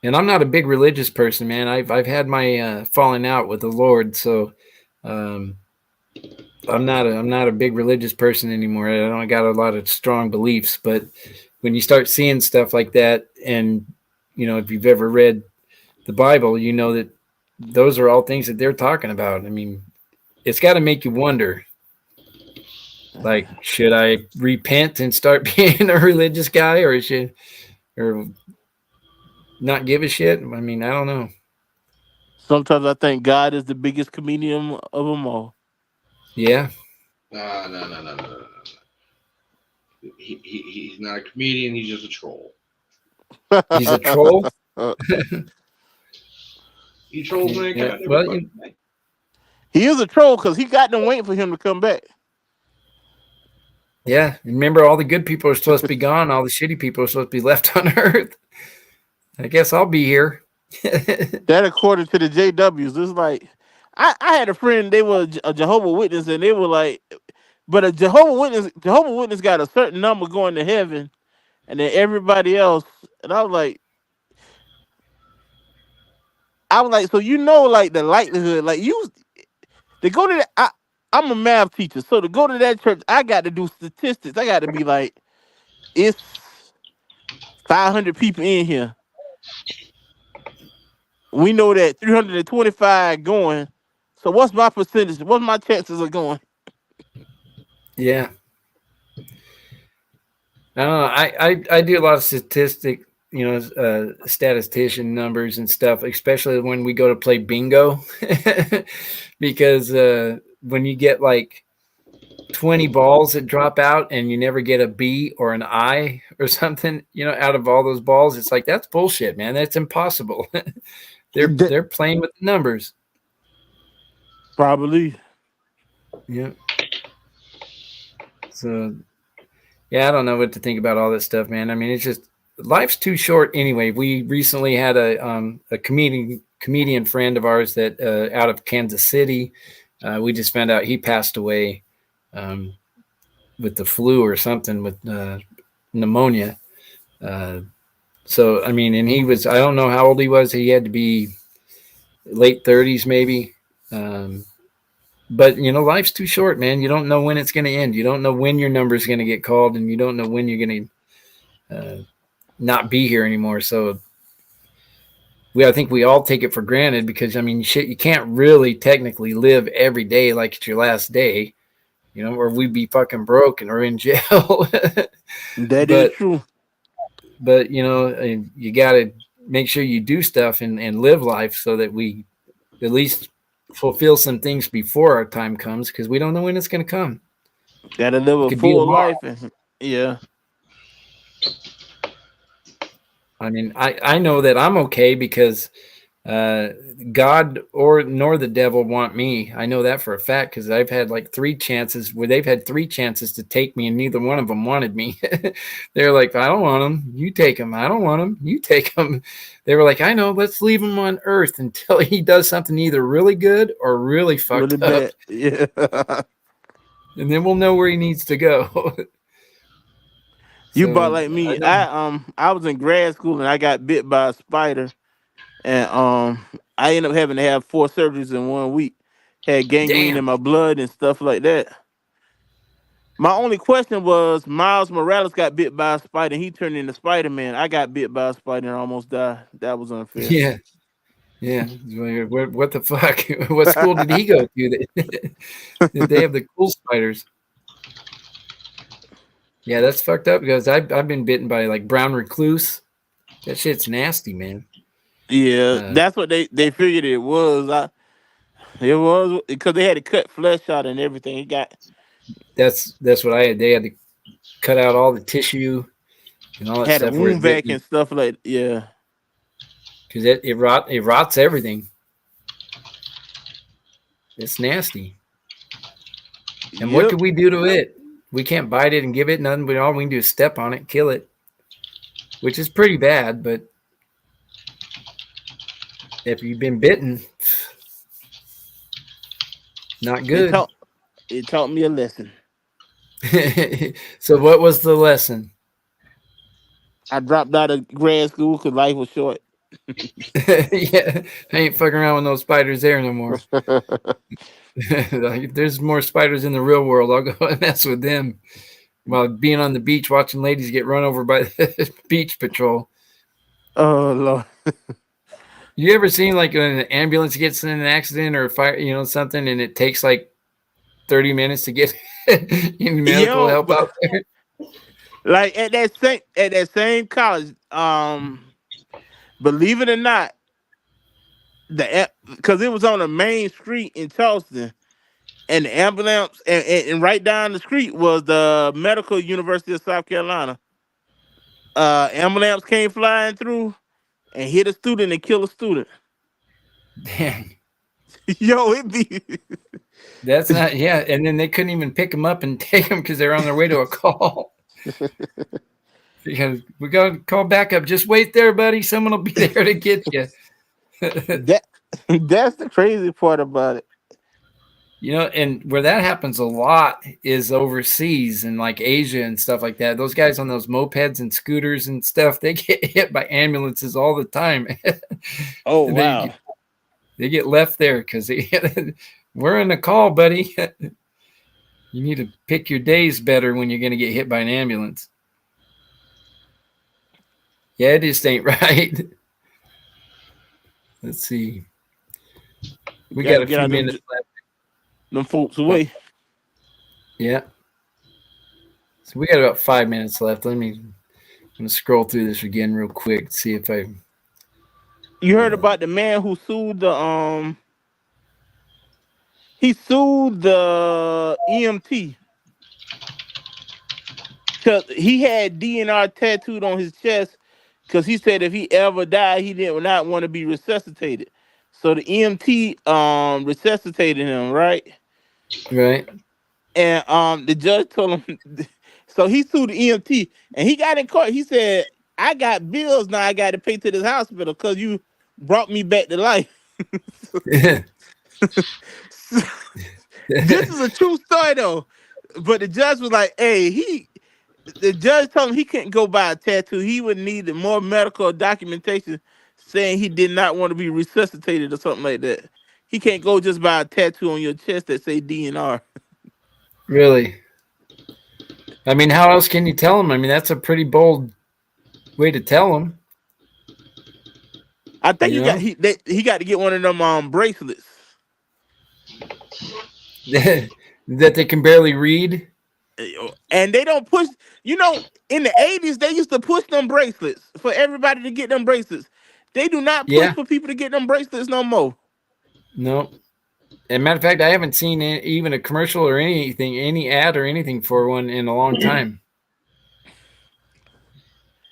And I'm not a big religious person, man. I've had my falling out with the Lord, so um, I'm not a big religious person anymore. I don't got a lot of strong beliefs, but when you start seeing stuff like that, and if you've ever read the Bible, you know that those are all things that they're talking about. I mean, it's got to make you wonder. Like, should I repent and start being a religious guy, or not give a shit? I mean, I don't know. Sometimes I think God is the biggest comedian of them all. Yeah, No. He's not a comedian. He's just a troll. He's a troll. He trolls Yeah. mankind every Well, fucking day. He is a troll because he got them waiting for him to come back. yeah. Remember, all the good people are supposed to be gone. All the shitty people are supposed to be left on Earth. I guess I'll be here. That according to the JWs. It's like I had a friend, they were a Jehovah Witness, and they were like, but a Jehovah Witness got a certain number going to heaven, and then everybody else. And I was like, so like the likelihood, like you to go to that. I'm a math teacher, so to go to that church, I got to do statistics. I got to be like, it's 500 people in here. We know that 325 going. So what's my percentage? What's my chances of going? Yeah. I don't know. I do a lot of statistician numbers and stuff, especially when we go to play bingo, because when you get like 20 balls that drop out and you never get a B or an I or something, out of all those balls, it's like, that's bullshit, man. That's impossible. they're playing with the numbers. Probably. Yeah. So yeah, I don't know what to think about all that stuff, man. I mean, it's just life's too short anyway. We recently had a comedian friend of ours that out of Kansas City. We just found out he passed away with the flu or something, with pneumonia. So I mean, and I don't know how old he was. He had to be late 30s maybe. But life's too short, man. You don't know when it's going to end. You don't know when your number is going to get called, and you don't know when you're going to not be here anymore. So I think we all take it for granted because, I mean, shit, you can't really technically live every day like it's your last day, or we'd be fucking broke or in jail. That is but true. you got to make sure you do stuff and live life so that we at least fulfill some things before our time comes, because we don't know when it's going to come. Gotta live It a could be full tomorrow. life. And, yeah. I mean, I know that I'm okay because God nor the devil want me. I know that for a fact because I've had like 3 chances where they've had 3 chances to take me, and neither one of them wanted me. They're like, I don't want him. You take him. I don't want him. You take him. They were like, I know. Let's leave him on Earth until he does something either really good or really fucked Really up, bad. Yeah. and then we'll know where he needs to go. You bought So like I me. know. I was in grad school and I got bit by a spider, and I ended up having to have 4 surgeries in 1 week. Had gangrene Damn. in my blood and stuff like that. My only question was, Miles Morales got bit by a spider and he turned into Spider-Man. I got bit by a spider and almost died. That was unfair. Yeah. Yeah. What the fuck? What school did he go to? Did they have the cool spiders? Yeah, that's fucked up because I've been bitten by like brown recluse. That shit's nasty, man. Yeah, that's what they figured it was. It was because they had to cut flesh out and everything. It got That's what I had. They had to cut out all the tissue and all that had a stuff where wound it bit vac me and stuff like yeah. because it rots everything. It's nasty. And what Yep. could we do to it? We can't bite it and give it nothing. But all we can do is step on it, kill it, which is pretty bad. But if you've been bitten, not It good. taught it taught me a lesson. So what was the lesson? I dropped out of grad school because life was short. Yeah, I ain't fucking around with no spiders there no more. Like, if there's more spiders in the real world, I'll go and mess with them while being on the beach watching ladies get run over by the beach patrol. Oh Lord. You ever seen like when an ambulance gets in an accident or a fire, something, and it takes like 30 minutes to get medical Yo, help but out there? like at that same college, believe it or not, because it was on a main street in Charleston. and the ambulance, and right down the street was the Medical University of South Carolina. Ambulance came flying through and hit a student and killed a student. Dang. Yo, it be That's not, yeah. And then they couldn't even pick them up and take them because they're on their way to a call. Because we got to call backup. Just wait there, buddy. Someone will be there to get you. that. That's the crazy part about it. You know, and where that happens a lot is overseas and like Asia and stuff like that. Those guys on those mopeds and scooters and stuff, they get hit by ambulances all the time. Oh wow. They get left there because we're in a call, buddy. You need to pick your days better when you're going to get hit by an ambulance. Yeah, it just ain't right. Let's see. We got a few minutes left. Them folks away. Yeah. So we got about 5 minutes left. I'm going to scroll through this again real quick, see if I. You heard about the man who sued the he sued the EMT because he had DNR tattooed on his chest because he said if he ever died, he did not want to be resuscitated. So the EMT resuscitated him, right? Right. And the judge told him, so he sued the EMT and he got in court. He said, I got bills now I got to pay to this hospital because you brought me back to life. This is a true story though. But the judge was like, hey, the judge told him he couldn't go buy a tattoo. He would need more medical documentation saying he did not want to be resuscitated or something like that. He can't go just buy a tattoo on your chest that say DNR. Really? I mean, how else can you tell him? I mean, that's a pretty bold way to tell him. I think he got to get one of them bracelets that they can barely read. And they don't push. You know, in the 80s, they used to push them bracelets for everybody to get them bracelets. They do not push for people to get them bracelets no more. No. As a matter of fact, I haven't seen even a commercial or anything, any ad or anything for one in a long time.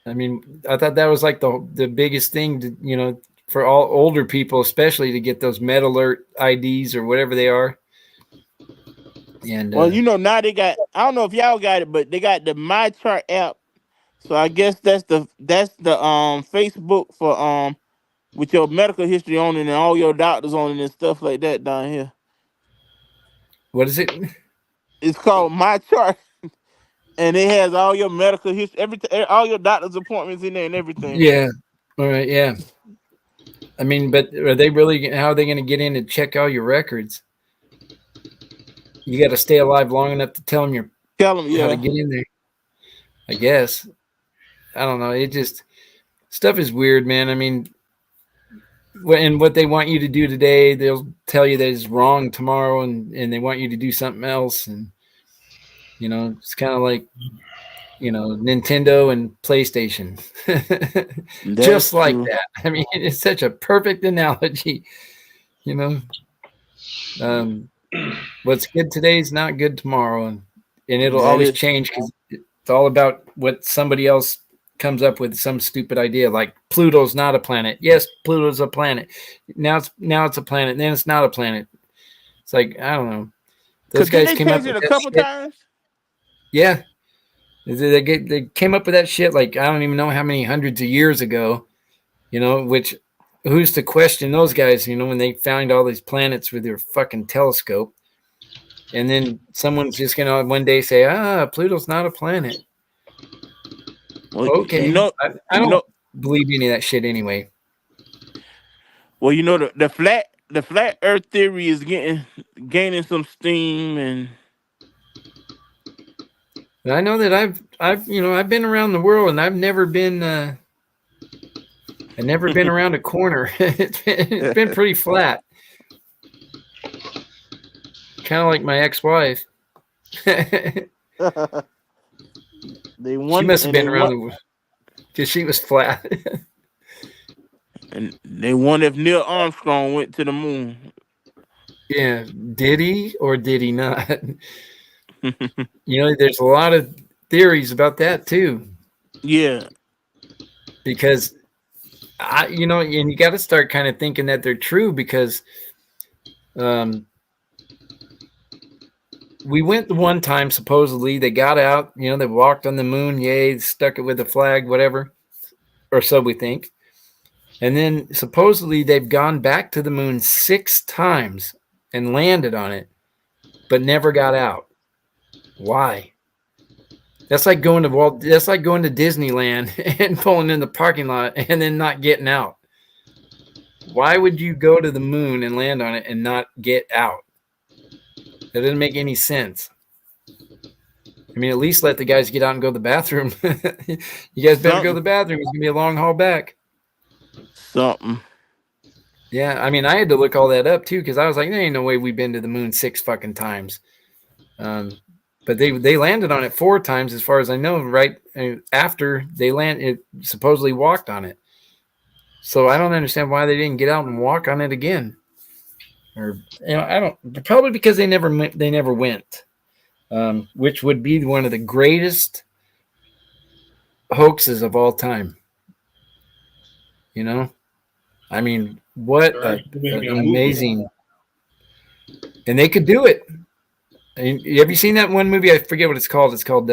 I mean, I thought that was like the biggest thing, to, you know, for all older people, especially to get those Med Alert IDs or whatever they are. And well, you know, now they got, I don't know if y'all got it, but they got the My Chart app. So I guess that's the Facebook for with your medical history on it and all your doctors on it and stuff like that down here. What is it? It's called My Chart. And it has all your medical history, all your doctor's appointments in there and everything. Yeah. All right. Yeah. I mean, but are they really? How are they going to get in and check all your records? You got to stay alive long enough to tell them how to get in there. I guess. I don't know. It just stuff is weird, man. I mean, and what they want you to do today, they'll tell you that it's wrong tomorrow, and they want you to do something else, and you know, it's kind of like, you know, Nintendo and PlayStation. Just like that. I mean, it's such a perfect analogy. You know, what's good today is not good tomorrow, and it'll always change because it's all about what somebody else comes up with, some stupid idea like Pluto's not a planet. Yes, Pluto's a planet. Now it's a planet. Then it's not a planet. It's like, I don't know. Those guys came up with it a couple times. Yeah. They came up with that shit like I don't even know how many hundreds of years ago, you know, which who's to question those guys, you know, when they found all these planets with their fucking telescope. And then someone's just going to one day say, Pluto's not a planet. Well, okay. You know, I don't believe any of that shit anyway. Well, you know, the flat earth theory is gaining some steam, and I know that I've been around the world and I've never been around a corner. It's been pretty flat. Kind of like my ex-wife. She must have been around the world because she was flat. And they wonder if Neil Armstrong went to the moon. Yeah, did he or did he not? There's a lot of theories about that too, Yeah, because and you got to start kind of thinking that they're true because um, we went the one time supposedly they got out, they walked on the moon, yay, stuck it with a flag, whatever, or so we think. And then supposedly they've gone back to the moon 6 times and landed on it, but never got out. Why? That's like going to That's like going to Disneyland and pulling in the parking lot and then not getting out. Why would you go to the moon and land on it and not get out? That doesn't make any sense. I mean, at least let the guys get out and go to the bathroom. You guys better go to the bathroom. It's gonna be a long haul back. something. Yeah, I mean, I had to look all that up too because I was like, there ain't no way we've been to the moon 6 fucking times. But they landed on it 4 times, as far as I know. Right after they it supposedly walked on it. So I don't understand why they didn't get out and walk on it again. Or I don't. Probably because they never went, which would be one of the greatest hoaxes of all time. I mean, what an amazing, and they could do it. Have you seen that one movie? I forget what it's called. It's called.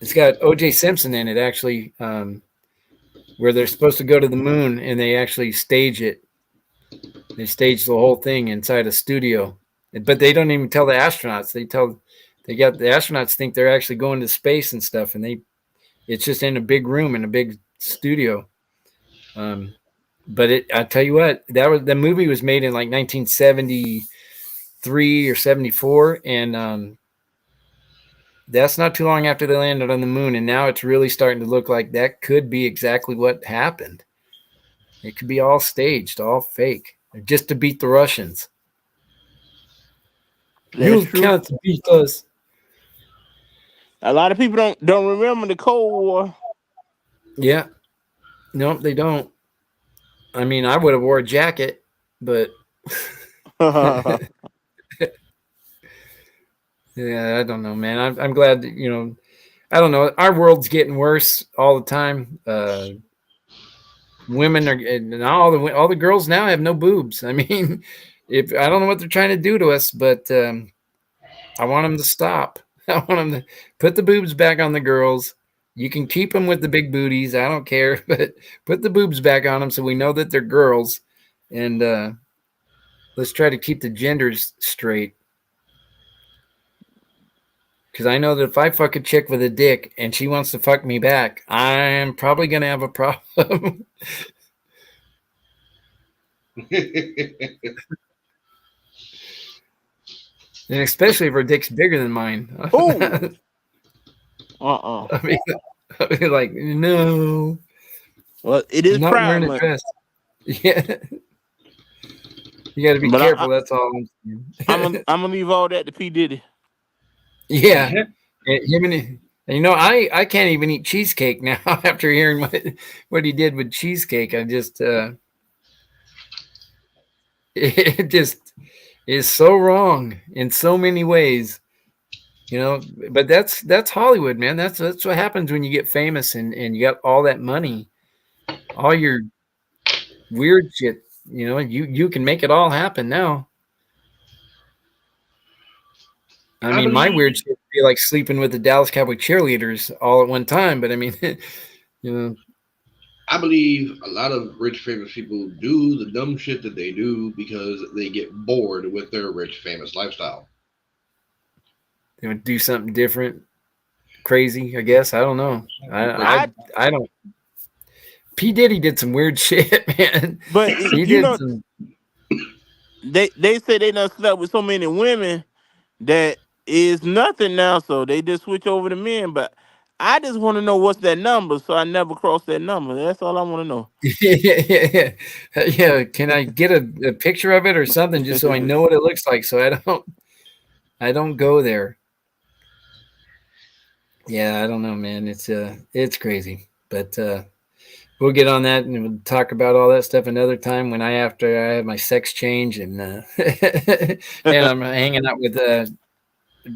It's got O.J. Simpson in it, actually, where they're supposed to go to the moon, and they actually stage it. They stage the whole thing inside a studio, but they don't even tell the astronauts. The astronauts think they're actually going to space and stuff, and it's just in a big room in a big studio. But I tell you what, the movie was made in like 1973 or 74, and that's not too long after they landed on the moon, and now it's really starting to look like that could be exactly what happened. It could be all staged, all fake, just to beat the Russians. You can't beat us. A lot of people don't remember the Cold War. Yeah, no, they don't. I mean, I would have wore a jacket, but yeah, I don't know, man. I'm glad that, I don't know. Our world's getting worse all the time. Women are, and all the girls now have no boobs. I mean, if I don't know what they're trying to do to us, but I want them to stop. I want them to put the boobs back on the girls. You can keep them with the big booties. I don't care, but put the boobs back on them so we know that they're girls. And let's try to keep the genders straight. Because I know that if I fuck a chick with a dick and she wants to fuck me back, I'm probably going to have a problem. And especially if her dick's bigger than mine. Oh. I mean, like, no. Well, it is not wearing Pride a dress. Yeah. You got to be careful. That's all I'm gonna leave all that to P. Diddy. Yeah. Him and I can't even eat cheesecake now after hearing what he did with cheesecake. I just it just is so wrong in so many ways. But that's Hollywood, man. That's what happens when you get famous and you got all that money. All your weird shit, you can make it all happen now. I mean, my weird shit would be like sleeping with the Dallas Cowboy cheerleaders all at one time. But I mean, I believe a lot of rich, famous people do the dumb shit that they do because they get bored with their rich, famous lifestyle. They would do something different, crazy, I guess. I don't know. I don't. P. Diddy did some weird shit, man. But he did some. They say they done slept with so many women that is nothing now, so they just switch over to men. But I just want to know what's that number, so I never cross that number. That's all I want to know. Yeah. Can I get a picture of it or something just so I know what it looks like, so I don't go there. Yeah, I don't know, man. It's crazy, but we'll get on that and we'll talk about all that stuff another time when after I have my sex change and and I'm hanging out with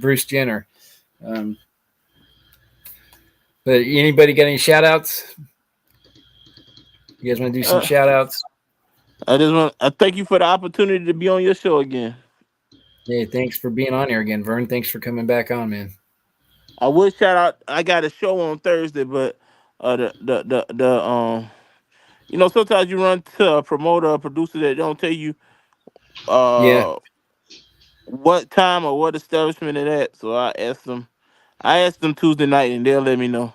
Bruce Jenner. Um, but anybody got any shout outs? You guys want to do some shout outs? I thank you for the opportunity to be on your show again. Hey, thanks for being on here again, Vern. Thanks for coming back on, man. I would shout out. I got a show on Thursday, but sometimes you run to a promoter or producer that don't tell you Yeah, uh what time or what establishment it at. So I asked them. I asked them Tuesday night, and they'll let me know.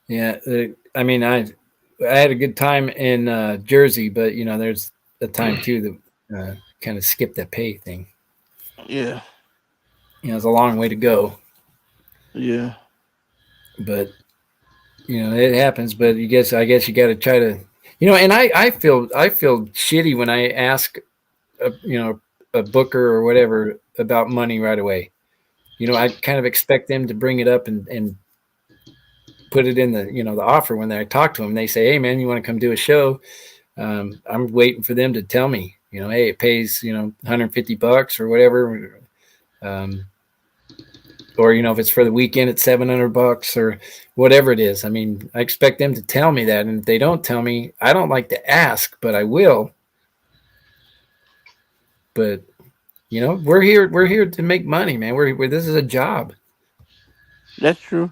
yeah. I mean, I had a good time in Jersey, but there's a time too that kind of skipped that pay thing. Yeah, It's a long way to go, yeah, but it happens. But I guess you got to try to, and I feel shitty when I ask, a booker or whatever about money right away. I kind of expect them to bring it up and put it in the offer when I talk to them. They say, "Hey, man, you want to come do a show?" I'm waiting for them to tell me, hey, it pays, $150 or whatever. Or, if it's for the weekend, it's $700 or whatever it is. I mean, I expect them to tell me that. And if they don't tell me, I don't like to ask, but I will. But, we're here to make money, man. This is a job. that's true.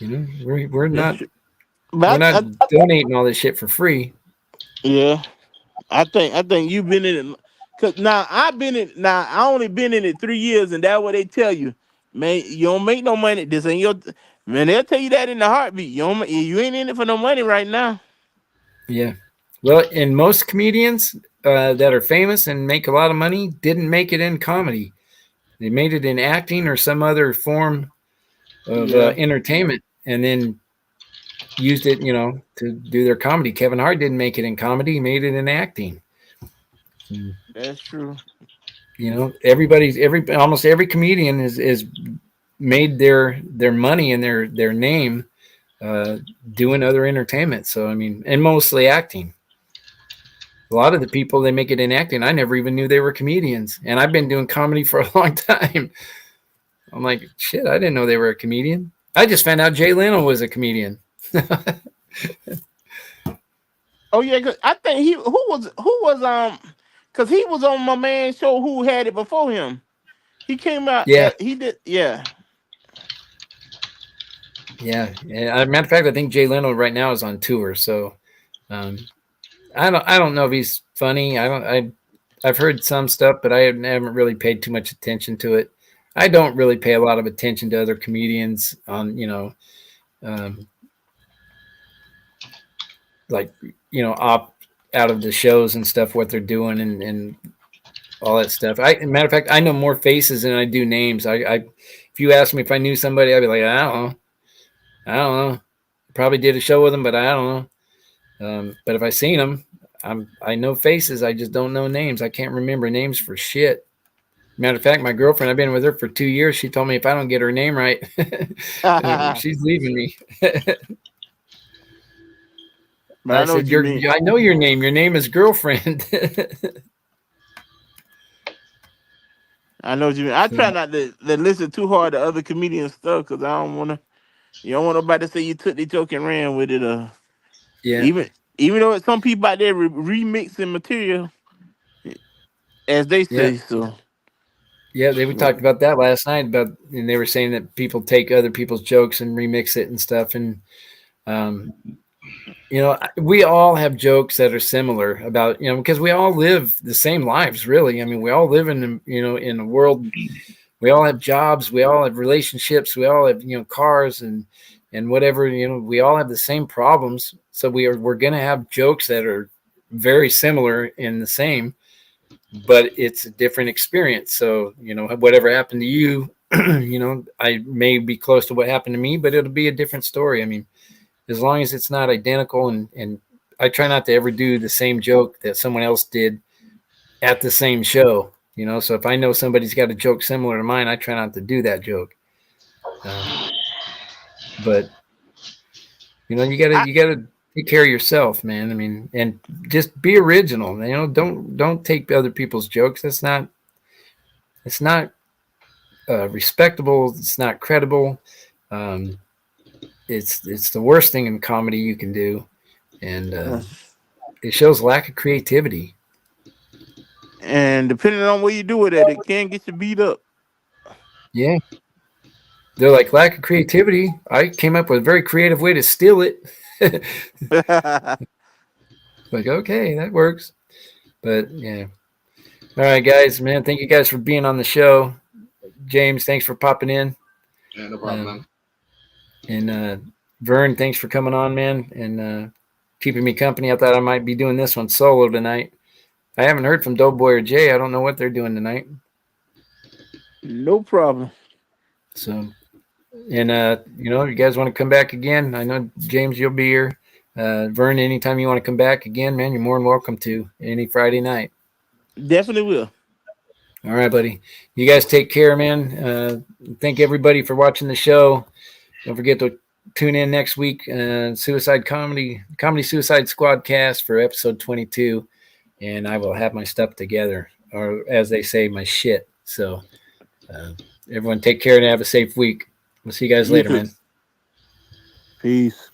We're That's not, true. we're But not donating all this shit for free. yeah, I think you've been in it. Cause now I've been in. Now I only been in it 3 years, and that's what they tell you. Man, you don't make no money. This ain't your. Man, they'll tell you that in the heartbeat. You ain't in it for no money right now. Yeah. Well, and most comedians that are famous and make a lot of money didn't make it in comedy. They made it in acting or some other form of Yeah, entertainment, and then used it, to do their comedy. Kevin Hart didn't make it in comedy; he made it in acting. that's true. Almost every comedian is made their money and their name uh, doing other entertainment. So I mean, and mostly acting. A lot of the people they make it in acting, I never even knew they were comedians, and I've been doing comedy for a long time. I'm like, shit, I didn't know they were a comedian. I just found out Jay Leno was a comedian. Oh yeah, 'cause I think cause he was on my man show who had it before him. He came out. Yeah, He did. Yeah. yeah. Matter of fact, I think Jay Leno right now is on tour. So um, I don't know if he's funny. I've heard some stuff, but I haven't really paid too much attention to it. I don't really pay a lot of attention to other comedians on um, like op out of the shows and stuff, what they're doing and all that stuff. Matter of fact, I know more faces than I do names. If you ask me if I knew somebody, I'd be like, I don't know. Probably did a show with them, but I don't know. But if I seen them, I know faces. I just don't know names. I can't remember names for shit. Matter of fact, my girlfriend, I've been with her for 2 years. She told me if I don't get her name right, But she's leaving me. I I know what said, you mean. I know your name. Your name is girlfriend. I know what you mean. I try So, not to listen too hard to other comedians' stuff because I don't want to. You don't want nobody to say you took the joke and ran with it. yeah, Even even though some people out there remixing material, as they yeah, say. So yeah. We talked about that last night. And they were saying that people take other people's jokes and remix it and stuff. And um, we all have jokes that are similar about because we all live the same lives. Really, I mean, we all live in a world. We all have jobs. We all have relationships. We all have cars and whatever. We all have the same problems. So we're gonna have jokes that are very similar in the same, but it's a different experience. So whatever happened to you, I may be close to what happened to me, but it'll be a different story. I mean, as long as it's not identical, and I try not to ever do the same joke that someone else did at the same show. So if I know somebody's got a joke similar to mine, I try not to do that joke. But You know, you gotta take care of yourself, man. I mean, and just be original. You know, don't take other people's jokes. It's not respectable. It's not credible. Um, it's the worst thing in comedy you can do, and it shows lack of creativity. And depending on where you do it at, it can get you beat up. Yeah, they're like lack of creativity. I came up with a very creative way to steal it. Like, okay, that works. But yeah. All right, guys, man. Thank you guys for being on the show. James, thanks for popping in. Yeah, no problem, man. And Vern, thanks for coming on, man, and keeping me company. I thought I might be doing this one solo tonight. I haven't heard from Doughboy or Jay. I don't know what they're doing tonight. No problem. So, and you know, you guys want to come back again? I know James, you'll be here. Vern, anytime you want to come back again, man, you're more than welcome to any Friday night. Definitely will. All right, buddy. You guys take care, man. Thank everybody for watching the show. Don't forget to tune in next week. Suicide Comedy Suicide Squadcast for episode 22, and I will have my stuff together, or as they say, my shit. So, everyone, take care and have a safe week. We'll see you guys later, man. Peace.